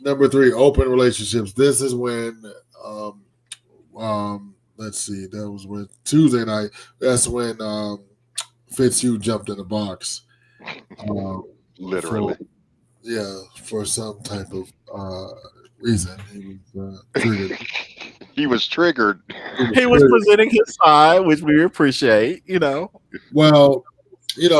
Number 3, open relationships. This is when, let's see, that was when Tuesday night. That's when Fitzhugh jumped in the box.
Literally.
For some type of reason. He was triggered.
He was triggered.
He was presenting his side, which we appreciate,
Well, he's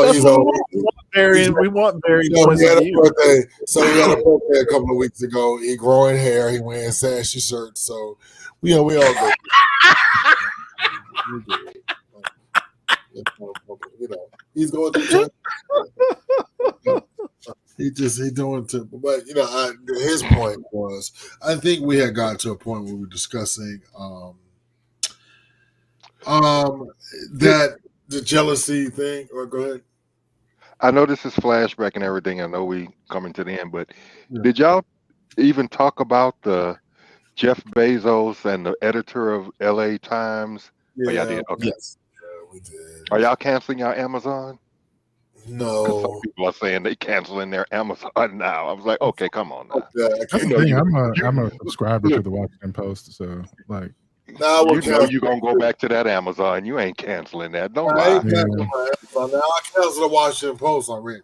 we want very
he had a birthday. So he had a birthday a couple of weeks ago. He growing hair. He wearing sassy shirts. So we all good. He's going through. He doing too. But his point was, I think we had gotten to a point where we were discussing that the jealousy thing. Or go ahead.
I know this is flashback and everything. I know we coming to the end, but did y'all even talk about the Jeff Bezos and the editor of LA Times. Oh, y'all
Yeah,
did. Okay.
Yes.
we did.
Are y'all canceling your Amazon? Because some
No.
people are saying they canceling their Amazon now. I was like, okay, come on now.
Yeah, I
That's
can't.
the thing. I'm a subscriber to the Washington Post, so like,
Now we're
You know you're gonna go back to that Amazon. You ain't canceling that. Don't
I
lie.
ain't canceling my Amazon. Now I canceled the Washington Post already.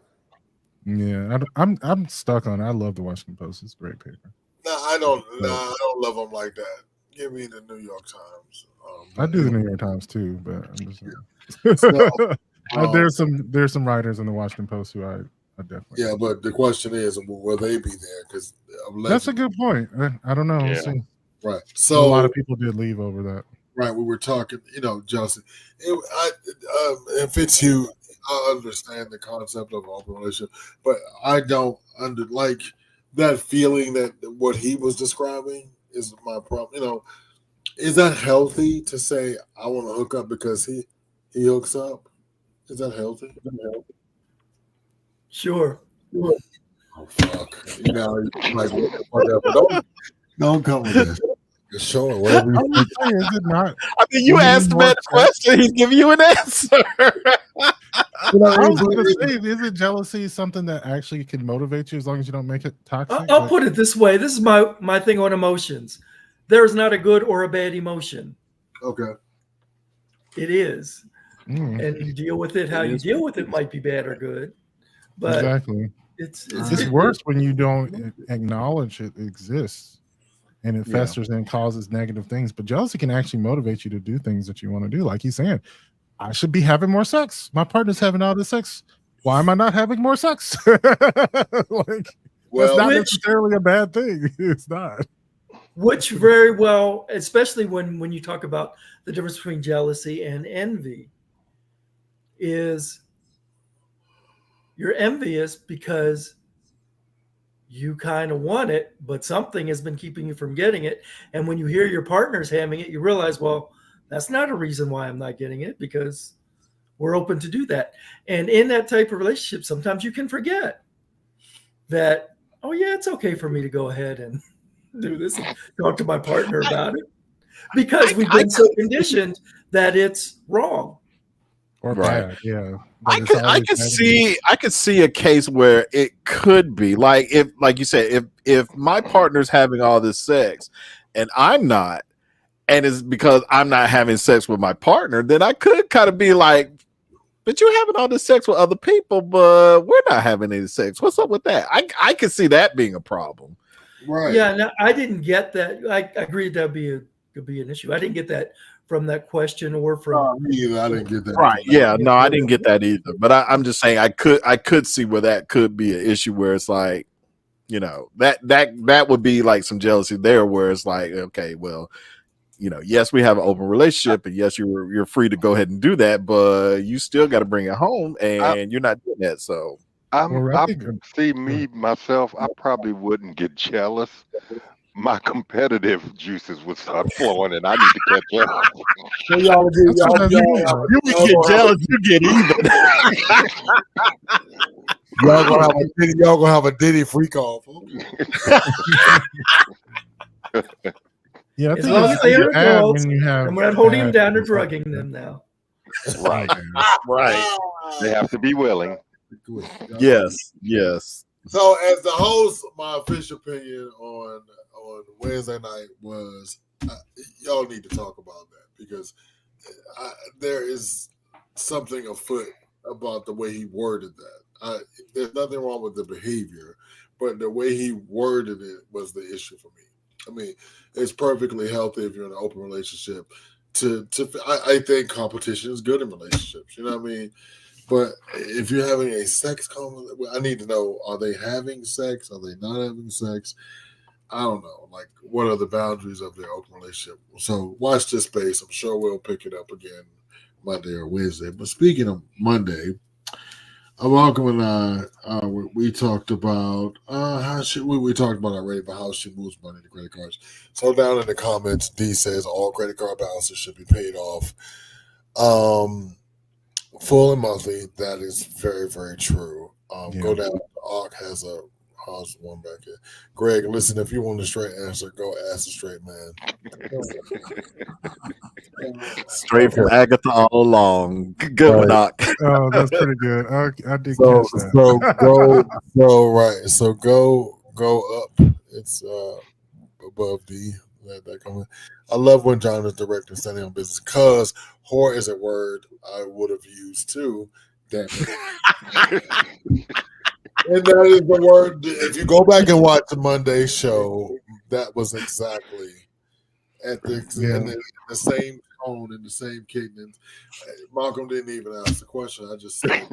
yeah, I'm stuck on it. I love the Washington Post. It's a great paper.
No, I don't. No, I don't love them like that. Give me the New York Times.
I do the New York Times too, but I'm just saying.
So,
there's some writers in the Washington Post who I definitely.
yeah, but the question is, will they be there? Because
That's a good point. I don't know. We'll
Yeah.
see.
right.
A
So
lot of people did leave over that.
right, we were talking. Justin, if it's you, I understand the concept of open relationship, but I don't like that feeling that what he was describing is my problem. Is that healthy to say I want to hook up because he hooks up? Is that healthy?
Sure.
Oh fuck! Like whatever. Don't come with this. Sure, whatever.
I'm just saying, is it not?
I mean, you asked the man a question, he's giving you an answer.
I was going to say, isn't jealousy something that actually can motivate you as long as you don't make it toxic?
I'll put it this way. This is my thing on emotions. There is not a good or a bad emotion.
Okay.
It is.
Mm.
And you deal with it how you deal with it might be bad or good. But
Exactly.
it's
worse when you don't acknowledge it exists and it
Yeah.
festers and causes negative things. But jealousy can actually motivate you to do things that you want to do. Like he's saying, I should be having more sex. My partner's having all this sex. Why am I not having more sex? That's not necessarily a bad thing. It's not.
Which very well, especially when you talk about the difference between jealousy and envy, is you're envious because you kind of want it, but something has been keeping you from getting it. And when you hear your partner's having it, you realize, well, that's not a reason why I'm not getting it, because we're open to do that. And in that type of relationship, sometimes you can forget that, oh yeah, it's okay for me to go ahead and do this and talk to my partner about it, because we've been so conditioned that it's wrong.
Or
Right.
bad, yeah.
I could see a case where it could be like you said, if my partner's having all this sex and I'm not, and it's because I'm not having sex with my partner, then I could kind of be like, but you're having all this sex with other people, but we're not having any sex. What's up with that? I could see that being a problem.
Right.
Yeah, no, I didn't get that. I agreed that could be an issue. I didn't get that from that question or from
me either. I didn't get that.
Right. Yeah. No, I didn't get that either. But I'm just saying I could see where that could be an issue where it's like, that would be like some jealousy there where it's like, okay, well, yes, we have an open relationship and yes, you're free to go ahead and do that, but you still got to bring it home and you're not doing that. So
Myself, I probably wouldn't get jealous. My competitive juices would start flowing, and I need to catch up.
So y'all
you would get jealous, you get even.
Y'all gonna have a Diddy freak off.
Yeah, I
as
think
long as they are adults,
when you have
and we're not holding them
bad-
down or drugging them now.
Right. Right.
They have to be willing.
Yes.
So, as the host, my official opinion on Wednesday night was y'all need to talk about that, because there is something afoot about the way he worded that. There's nothing wrong with the behavior, but the way he worded it was the issue for me. I mean, it's perfectly healthy if you're in an open relationship. I think competition is good in relationships. You know what I mean? But if you're having a sex conversation, I need to know: are they having sex? Are they not having sex? I don't know. Like, what are the boundaries of their open relationship? So watch this space. I'm sure we'll pick it up again Monday or Wednesday. But speaking of Monday, Malcolm and I, we talked about we talked about already about how she moves money to credit cards. So down in the comments, D says all credit card balances should be paid off full and monthly. That is very, very true. Go down. ARC has a Pause one back here. Greg, listen, if you want a straight answer, go ask a straight man.
Straight from Agatha all along. Good one, Doc.
Oh, that's pretty good. I did
So
catch that.
go up. It's above D. That comment. I love when John is directing standing on business because whore is a word I would have used too. Damn it. And that is the word. If you go back and watch the Monday show, that was exactly at the in the same tone, in the same cadence. Malcolm didn't even ask the question. I just said,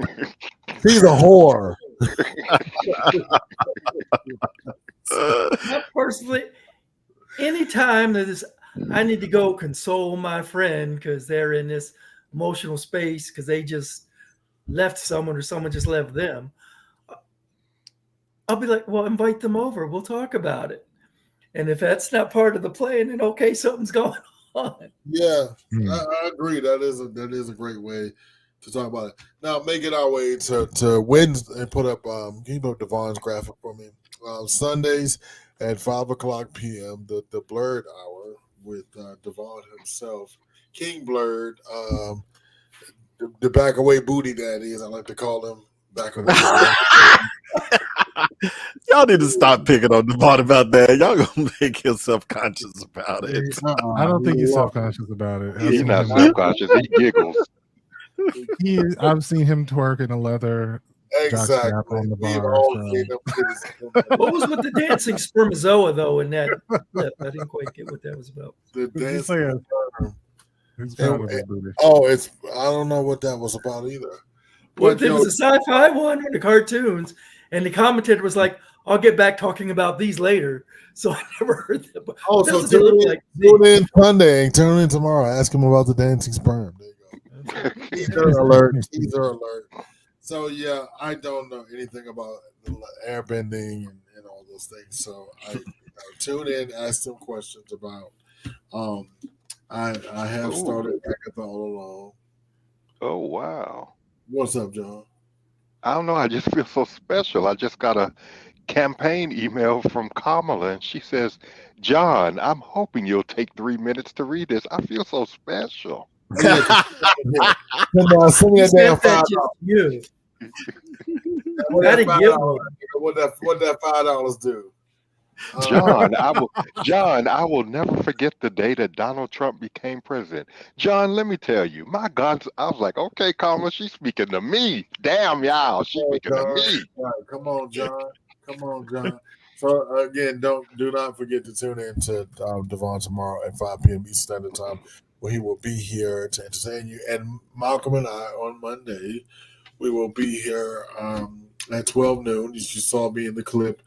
"He's a whore."
Personally, anytime that is, I need to go console my friend because they're in this emotional space because they just left someone or someone just left them. I'll be like, well, invite them over. We'll talk about it. And if that's not part of the plan, then okay, something's going on.
Yeah, I agree. That is a great way to talk about it. Now, make it our way to Wednesday and put up. Can you put up Devon's graphic for me? Sundays at 5:00 p.m. The Blurred Hour with Devon himself, King Blurred, the back away booty daddy, as I like to call him. Back away.
Y'all need to stop picking on Devon about that. Y'all gonna make him self-conscious about it.
I don't think he's self-conscious about it.
He's not self-conscious. He giggles.
I've seen him twerk in a leather
Exactly.
on the bar.
What was with the dancing spermazoa though in that clip? I didn't quite get what that was about.
The dancing. It's I don't know what that was about either.
Well, there was a sci-fi one or the cartoons, and the commentator was like, "I'll get back talking about these later." So I never heard that.
Oh, so tune in Sunday, tune in tomorrow. Ask him about the dancing sperm. There you go. Teaser alert. Teaser alert. So yeah, I don't know anything about airbending and all those things. So I tune in, ask some questions about. I have started Agatha all along.
Oh wow.
What's up, John?
I don't know. I just feel so special. I just got a campaign email from Kamala, and she says, "John, I'm hoping you'll take 3 minutes to read this. I feel so special."
Come on, send me a damn $5. What that $5 do?
John, I will never forget the day that Donald Trump became president. John, let me tell you, my God, I was like, okay, Kamala, she's speaking to me. Damn, y'all, she's speaking to me.
Right, come on, John. So again, do not forget to tune in to Devon tomorrow at 5 p.m. Eastern Standard Time, where he will be here to entertain you. And Malcolm and I on Monday, we will be here at 12 noon. You saw me in the clip.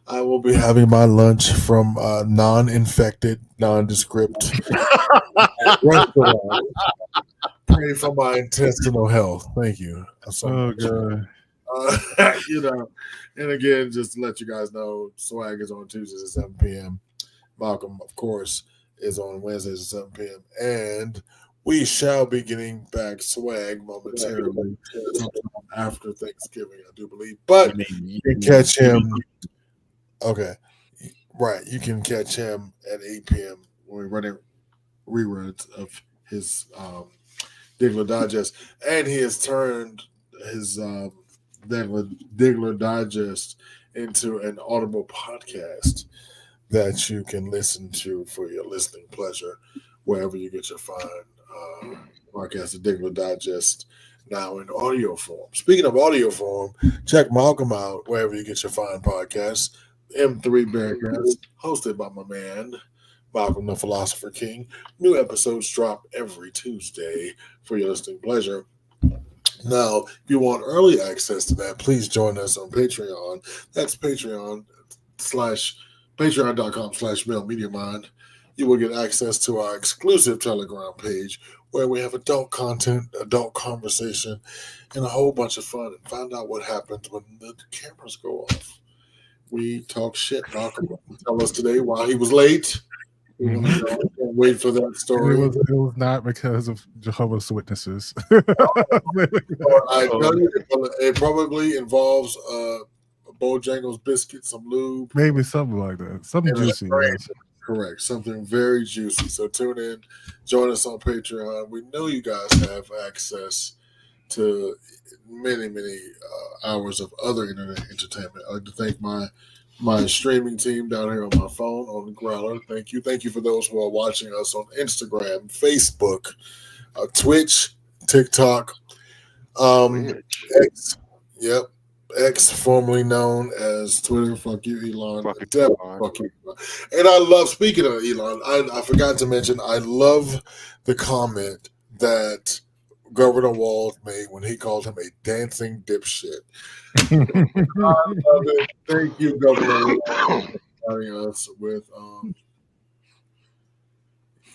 I will be having my lunch from non-infected, nondescript restaurant. Pray for my intestinal health. Thank you so much.
God.
And again, just to let you guys know, Swag is on Tuesdays at 7 p.m. Malcolm, of course, is on Wednesdays at 7 p.m. And we shall be getting back Swag momentarily after Thanksgiving, I do believe. But you can catch him. Okay, right. You can catch him at 8 p.m. when we're running reruns of his Diggler Digest, and he has turned his Diggler Digest into an audible podcast that you can listen to for your listening pleasure wherever you get your fine podcast. The Diggler Digest now in audio form. Speaking of audio form, check Malcolm out wherever you get your fine podcasts. M3 Bearcats, hosted by my man, Malcolm the Philosopher King. New episodes drop every Tuesday for your listening pleasure. Now, if you want early access to that, please join us on Patreon. That's patreon.com/MailMediaMind. You will get access to our exclusive Telegram page where we have adult content, adult conversation, and a whole bunch of fun, and find out what happens when the cameras go off. We talk shit. Malcolm tell us today why he was late. Can't wait for that story.
It was not because of Jehovah's Witnesses.
I tell you, it probably involves Bojangles biscuits, some lube,
Maybe something like that. Something
and a
juicy.
spray.
Yes.
Correct. Something very juicy. So tune in, join us on Patreon. We know you guys have access to many, many hours of other internet entertainment. I'd like to thank my streaming team down here on my phone on the Growler. Thank you. Thank you for those who are watching us on Instagram, Facebook, Twitch, TikTok, X. Yep. X, formerly known as Twitter. Fuck you, Elon. Fuck you, Elon. And I love, speaking of Elon, I forgot to mention, I love the comment that Governor Walz made when he called him a dancing dipshit. I love it. Thank you, Governor Walz, for providing us with.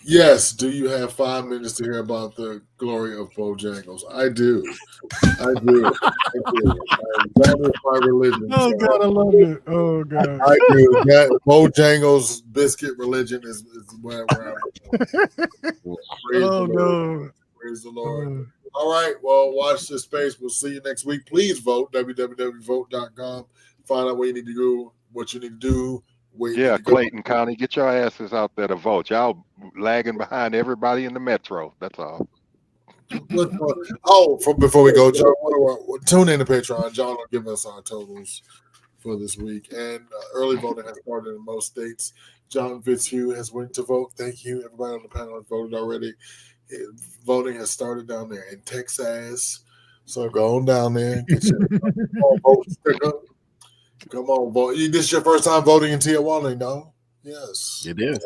Yes, do you have 5 minutes to hear about the glory of Bojangles? I do. That is my religion.
Oh, God, I love it. Oh, God.
I do. That Bojangles biscuit religion is where I'm
Oh, no.
Praise the Lord. All right. Well, watch this space. We'll see you next week. Please vote. www.vote.com. Find out what you need to do, what you need to do.
Yeah, Clayton County, get your asses out there to vote. Y'all lagging behind everybody in the metro. That's all.
Before we go, John, tune in to Patreon. John will give us our totals for this week. And early voting has started in most states. John Fitzhugh has went to vote. Thank you. Everybody on the panel has voted already. Voting has started down there in Texas. So go on down there. Get your vote sticker. Come on, vote. This is your first time voting in Tijuana, no? Yes.
It is.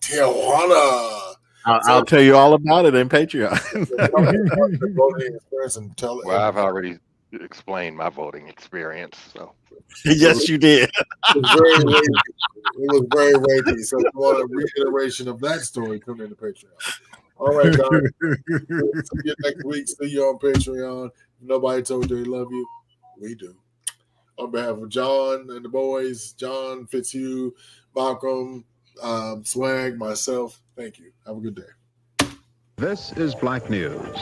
Tijuana.
I'll tell you all about it in Patreon.
Voting experience and tell it.
Well, I've already explained my voting experience. So
yes, you did.
It was very weighty. So if you want a reiteration of that story, come into Patreon. All right, guys. See you next week. See you on Patreon. If nobody told you they love you, we do. On behalf of John and the boys, John Fitzhugh, Malcolm, Swag, myself, thank you. Have a good day.
This is Black News.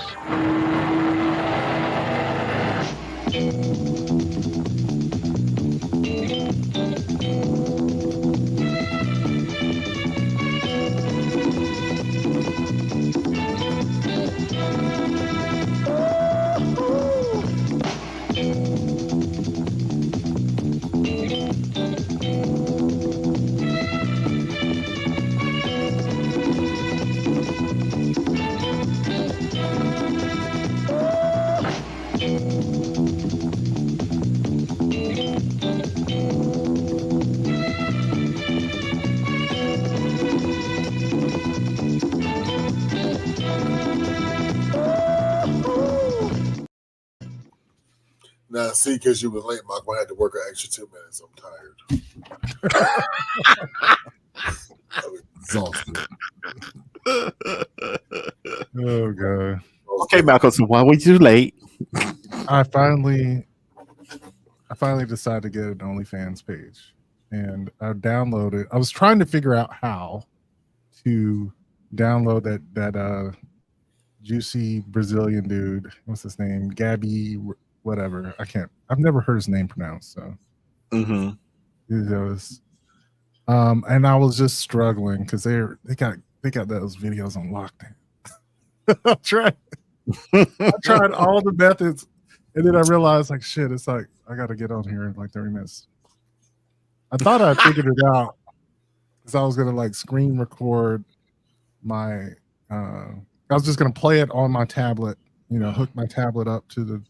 Now, see, because you were late, Mark, I had to work an extra 2 minutes. I'm tired. I'm exhausted.
Oh, God.
Okay, Malcolm, so why were you late?
I finally decided to get an OnlyFans page, and I downloaded. I was trying to figure out how to download that juicy Brazilian dude. What's his name? Gabby, whatever. I've never heard his name pronounced. So, and I was just struggling because they got those videos on lockdown. I tried all the methods, and then I realized, like, shit, it's like I got to get on here in like 30 minutes. I thought I figured it out because I was gonna like screen record my. I was just gonna play it on my tablet, hook my tablet up to the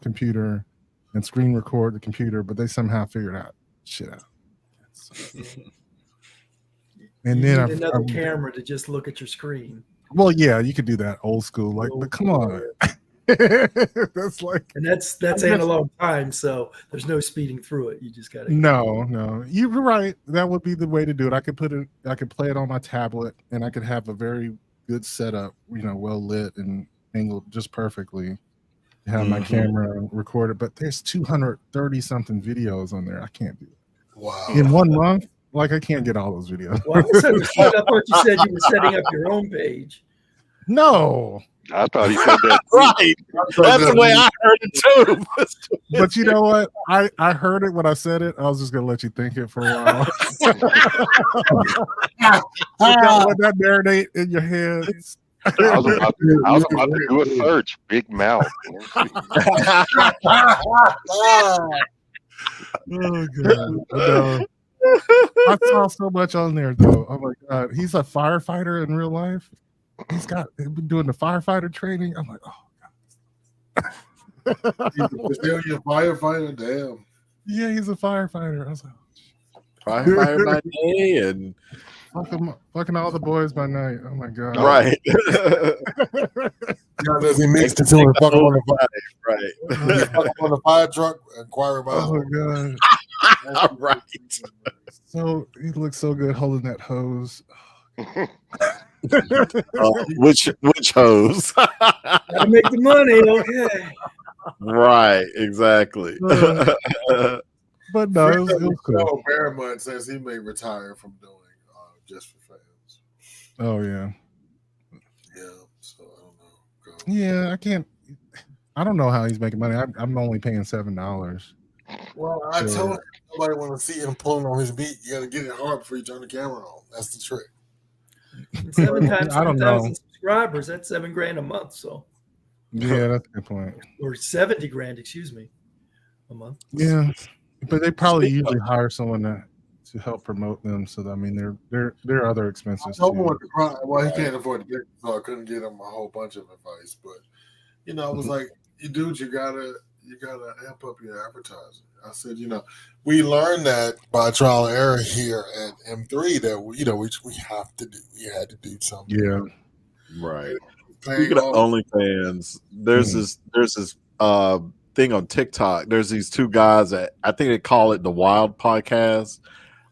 computer and screen record the computer, but they somehow figured out shit out. And then
need another camera to just look at your screen.
Well, yeah, you could do that old school, like, but come on. That's like,
and that's analog time, so there's no speeding through it. You just gotta.
No, you're right. That would be the way to do it. I could play it on my tablet, and I could have a very good setup, well lit and angled just perfectly. Have my camera recorded, but there's 230 something videos on there. I can't do it.
Wow.
In 1 month, like, I can't get all those videos.
Well, I thought you said you were setting up your own page.
No,
I thought he said that.
Right. That's the way I heard it too.
But you know what? I heard it when I said it. I was just gonna let you think it for a while. Let that marinate in your head.
I was about to do a search. Big mouth.
Oh god. I saw so much on there though. Oh my god. He's a firefighter in real life. He's been doing the firefighter training. I'm like, oh god.
He's a Brazilian firefighter. Damn.
Yeah, he's a firefighter. I was like,
firefighter by day and
fucking all the boys by night. Oh my god.
Right.
Does he mix the two and fuck on the fire?
Right.
Fuck on the fire truck, inquire about.
Oh god.
Right.
So he looks so good holding that hose.
Which hose?
Gotta make the money, okay.
Right, exactly.
But no, it was cool.
Barrymont says he may retire from doing Just for Fans.
Oh yeah.
Yeah, so I don't know.
Yeah, I don't know how he's making money. I'm only paying $7.
Well, I told him nobody want to see him pulling on his beat. You got to get it hard before you turn the camera on. That's the trick.
7 times
I don't know.
10,000 subscribers. That's $7,000 a month. So,
Yeah, that's a good point.
or 70 grand, excuse me, a month.
Yeah, but they probably usually hire someone to help promote them. So I mean, there are other expenses.
No one to cry. Well, he can't afford to get, so I couldn't get him a whole bunch of advice. But I was like, you gotta amp up your advertising. I said, we learned that by trial and error here at M3 that we had to do something.
Yeah,
right. Speaking of OnlyFans, there's this thing on TikTok. There's these two guys that I think they call it the Wild Podcast,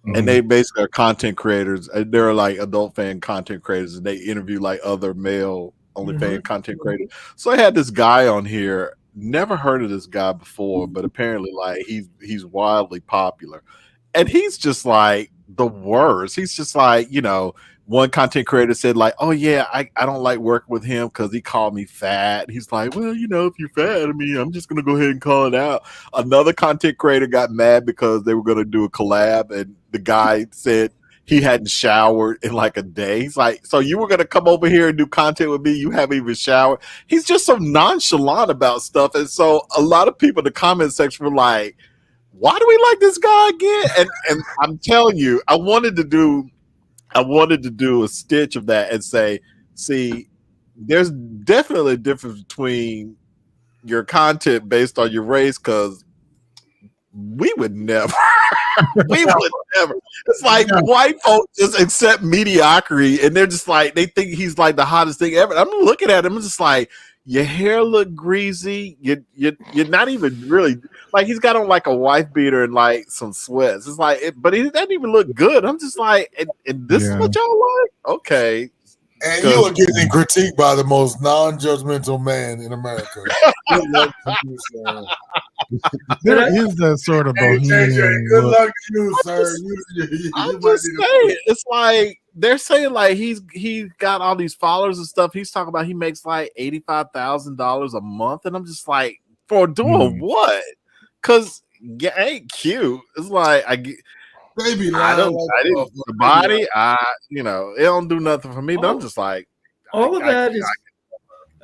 and they basically are content creators. They're like adult fan content creators, and they interview like other male OnlyFans content creators. So I had this guy on here. Never heard of this guy before, but apparently like he's wildly popular, and he's just like the worst. He's just like, one content creator said like, oh yeah, I don't like working with him because he called me fat. He's like, well, if you're fat, I mean, I'm just gonna go ahead and call it out. Another content creator got mad because they were gonna do a collab, and the guy said he hadn't showered in like a day. He's like, so you were going to come over here and do content with me? You haven't even showered. He's just so nonchalant about stuff. And so a lot of people in the comment section were like, why do we like this guy again? And I'm telling you, I wanted to do a stitch of that and say, see, there's definitely a difference between your content based on your race, because we would never. We would never. It's like white folks just accept mediocrity, and they're just like, they think he's like the hottest thing ever. I'm looking at him, I'm just like, your hair look greasy. You're not even really like, he's got on like a wife beater and like some sweats. It's like, but he doesn't even look good. I'm just like, and this is what y'all like? Okay.
And you are getting critiqued by the most non-judgmental man in America.
There is that sort of bohemian.
Good luck to you, sir.
I'm just saying, it's like they're saying like he got all these followers and stuff. He's talking about he makes like $85,000 a month, and I'm just like, for doing what? Because you ain't cute. It's like I didn't the body. It don't do nothing for me. But I'm just like,
all of that is.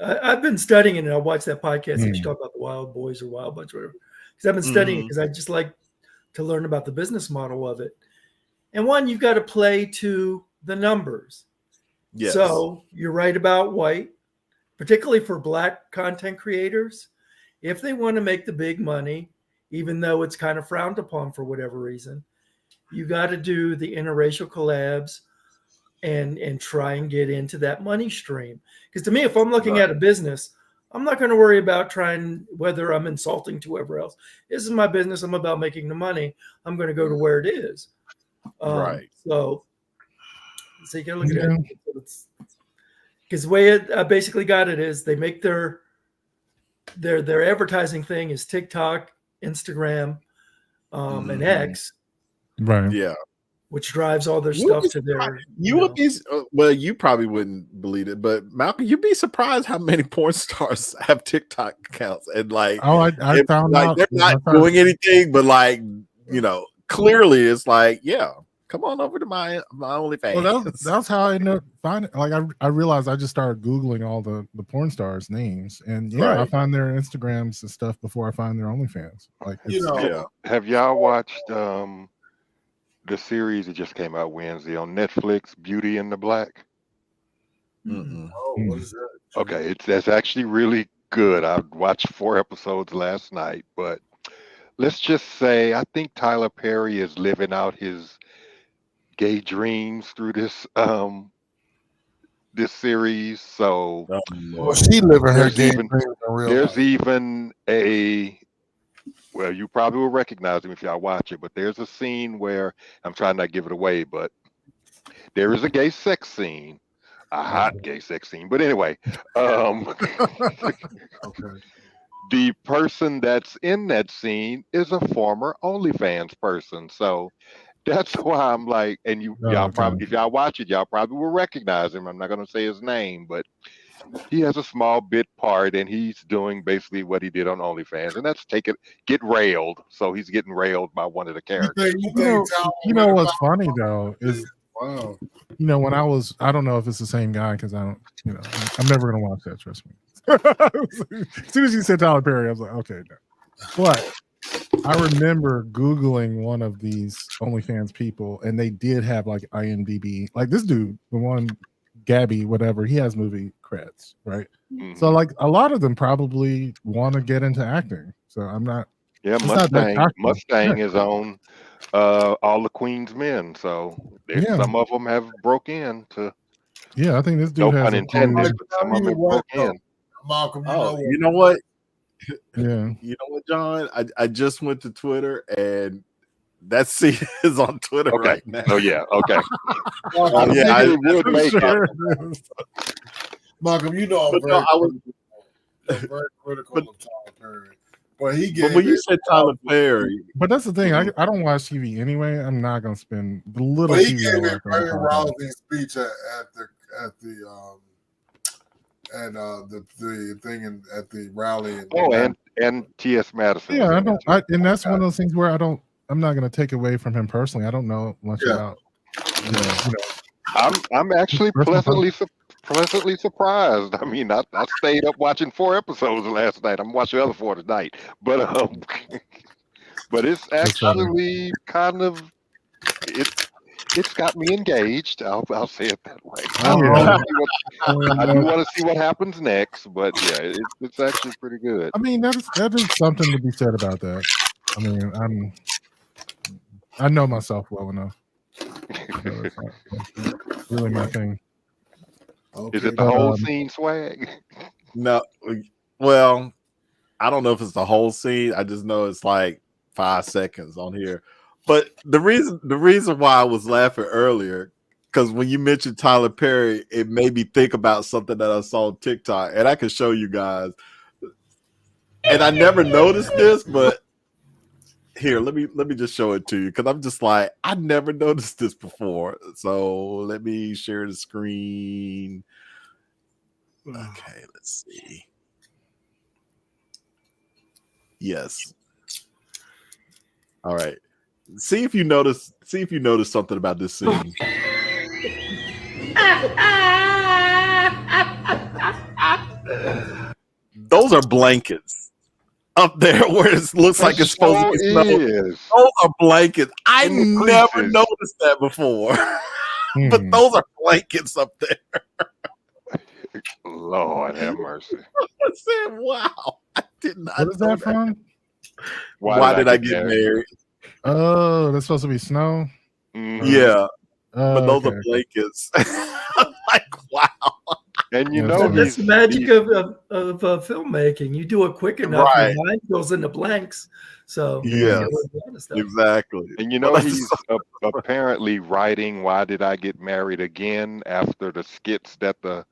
I've been studying it, and I watched that podcast that you talk about the Wild Boys or Wild Bunch, whatever. Because I've been studying it because I just like to learn about the business model of it. And one, you've got to play to the numbers. Yes. So you're right about white, particularly for Black content creators. If they want to make the big money, even though it's kind of frowned upon for whatever reason, you got to do the interracial collabs and try and get into that money stream. Because to me, if I'm looking at a business, I'm not going to worry about trying whether I'm insulting to whoever else. This is my business. I'm about making the money. I'm going to go to where it is. Right. So you got to look at it. Because the way I basically got it is they make their advertising thing is TikTok, Instagram, and X.
Right.
Yeah.
which drives all their
You would
stuff
be
to their.
surprised- you would be well. You probably wouldn't believe it, but Malcolm, you'd be surprised how many porn stars have TikTok accounts and like.
Oh, I
if,
found
like
out.
they're not
I found-
doing anything, but like clearly it's like, yeah, come on over to my OnlyFans.
Well, that's how I ended up finding. Like I realized I just started googling all the porn stars' names, and I
Right.
find their Instagrams and stuff before I find their OnlyFans. Like
Have y'all watched the series that just came out Wednesday on Netflix, Beauty and the Black?
Oh, what is that?
Okay, that's actually really good. I watched 4 episodes last night, but let's just say I think Tyler Perry is living out his gay dreams through this this series. So
Well, she living her
there's
gay
even
dreams in real
there's
life.
even a well, you probably will recognize him if y'all watch it, but there's a scene where I'm trying not to give it away, but there is a gay sex scene, a hot gay sex scene. But anyway, the person that's in that scene is a former OnlyFans person. So that's why I'm like, and y'all probably, if y'all watch it, y'all probably will recognize him. I'm not going to say his name, but he has a small bit part, and he's doing basically what he did on OnlyFans, and that's get railed. So he's getting railed by one of the characters.
You know what's funny though is
wow.
When I don't know if it's the same guy because I don't. I'm never gonna watch that. Trust me. As soon as you said Tyler Perry, I was like, okay, no. But I remember Googling one of these OnlyFans people, and they did have like IMDb. Like this dude, the one Gabby, whatever, he has movie credits, right? So like a lot of them probably want to get into acting. So I'm not.
Yeah,
it's not that
Mustang
Yeah.
is on All the Queen's Men, so some of them have broke in to.
Yeah, I think this dude
No
has
pun
a
intended, but some of them broke in.
Malcolm,
You know what?
Yeah.
You know what, John? I just went to Twitter and that scene is on Twitter right now.
Oh yeah, okay.
Malcolm,
yeah, I
would make
sure.
Malcolm, you know I'm
But
very,
no, I was-
very critical of Tyler Perry. But he
But
gave
when you
it-
said Tyler Perry,
But that's the thing. I don't watch TV anyway. I'm not gonna spend the little
But he
TV I
gave
watch
a
on
very
Tyler.
rousing speech at the thing at the rally.
And T.S. Madison.
Yeah, and that's one of those things where I'm not gonna take away from him personally. I don't know much about.
I'm actually pleasantly surprised. I mean, I stayed up watching 4 episodes last night. I'm watching the other 4 tonight, but but it's actually kind of it's got me engaged. I'll say it that way. I do want to see what happens next, but yeah, it's actually pretty good.
I mean, that is something to be said about that. I mean, I know myself well enough. So it's not really my thing.
Is it the whole scene swag?
no, well, I don't know if it's the whole scene. I just know it's like 5 seconds on here. But the reason why I was laughing earlier, because when you mentioned Tyler Perry, it made me think about something that I saw on TikTok, and I can show you guys. And I never noticed this, but here, let me just show it to you because I'm just like, I never noticed this before. So let me share the screen. Okay, let's see. Yes. All right. See if you notice something about this scene. Those are blankets up there where it looks like it's supposed to be snow. Those are blankets. I never noticed that before. But those are blankets up there.
Lord have mercy.
I said, wow. I did not
What is
know
that from?
Why did I get married?
Oh, that's supposed to be snow.
Yeah. But those
okay.
are blankets. I'm like, wow.
And you
Yeah,
know,
That's the magic of filmmaking. You do it quick enough,
Right.
your mind goes into blanks. So
Yes,
stuff.
exactly.
And you know, he's apparently writing "Why Did I Get Married Again" after the skits that the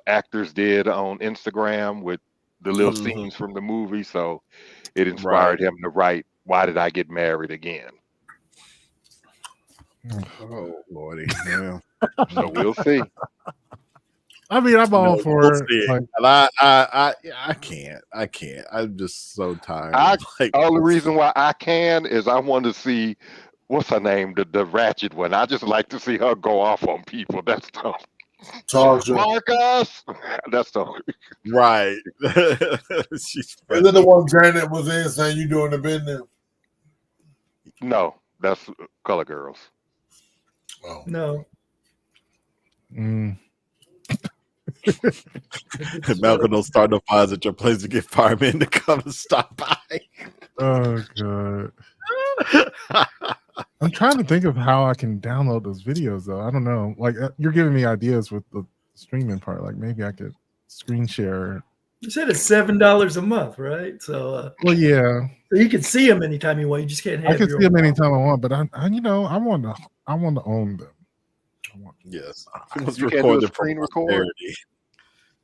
actors did on Instagram with the little scenes from the movie. So it inspired him to write "Why Did I Get Married Again."
Oh lordy, yeah.
So we'll see.
I mean, I'm all for
we'll
it.
see.
Like,
And I can't. I'm just so tired.
Only reason why I can is I want to see what's her name, the ratchet one. I just like to see her go off on people. That's tough. Marcus. That's the
right.
Is it the one Janet was in saying you doing the business?
No, that's Color Girls.
Oh
no.
Malcolm, don't start no fires at your place to get firemen to come and stop by.
Oh god. I'm trying to think of how I can download those videos though. I don't know. Like you're giving me ideas with the streaming part. Like maybe I could screen share.
You said it's $7 a month, right? So
well, yeah.
So you can see them anytime you want. You just can't have.
I can
your
see
own
them anytime I want, but I want to own them.
Yes.
You can't do a screen record.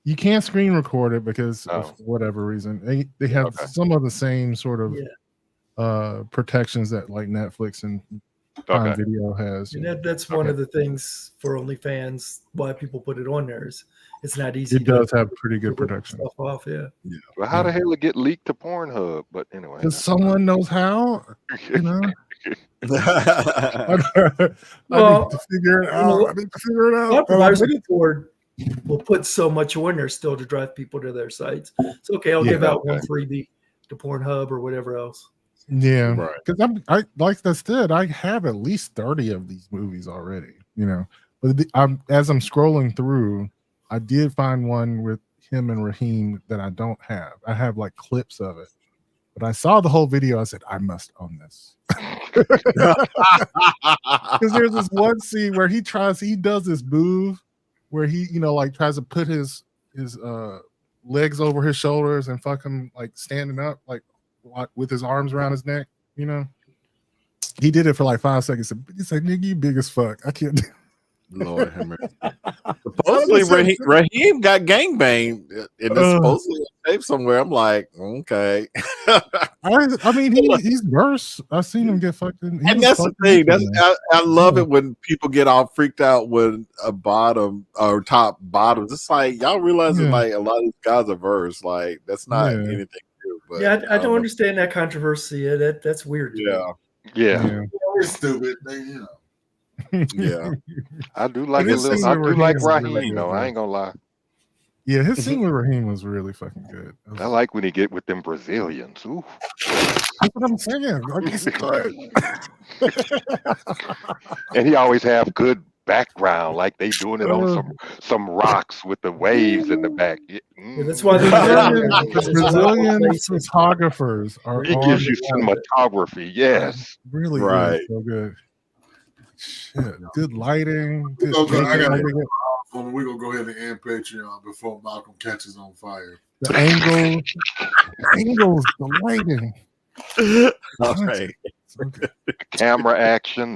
You can't screen record it because of whatever reason. They have some of the same sort of protections that like Netflix and Prime Video has.
And that's one of the things for OnlyFans why people put it on there is it's not easy.
It does have pretty good protection.
Stuff off, yeah.
Well, how the hell it get leaked to Pornhub? But anyway,
because someone knows how. You know. I need to figure it out.
A lot of providers will put so much on there still to drive people to their sites. It's okay. I'll give out one freebie to Pornhub or whatever else.
Yeah, because I like I said, I have at least 30 of these movies already. You know, but as I'm scrolling through, I did find one with him and Raheem that I don't have. I have like clips of it. But I saw the whole video. I said, I must own this. Because there's this one scene where he does this move where he, like tries to put his legs over his shoulders and fuck him like standing up, like with his arms around his neck, He did it for like 5 seconds. He said, nigga, you big as fuck. I can't do
Lord have mercy. Supposedly Raheem got gangbanged and it's supposedly safe somewhere. I'm like, okay.
I mean, he's worse. I've seen him get fucked in.
And that's the thing. I love it when people get all freaked out when a bottom or top bottoms. It's like y'all realizing like a lot of these guys are verse. Like that's not anything new. But
yeah, I don't understand that controversy. That's weird.
Yeah.
We're stupid.
Yeah,
I do like Raheem though. I ain't gonna lie.
Yeah, his scene with Raheem was really fucking good.
I like when he get with them Brazilians. Ooh.
That's what I'm saying. Like, he's good.
And he always have good background, like they doing it on some rocks with the waves in the back.
Yeah, that's why
the Brazilian photographers are.
He gives you cinematography. Yes,
really
right.
So good. Shit, good lighting. Good
we're gonna go ahead and end Patreon before Malcolm catches on fire.
The angles, the lighting.
All right.
Okay.
Camera action.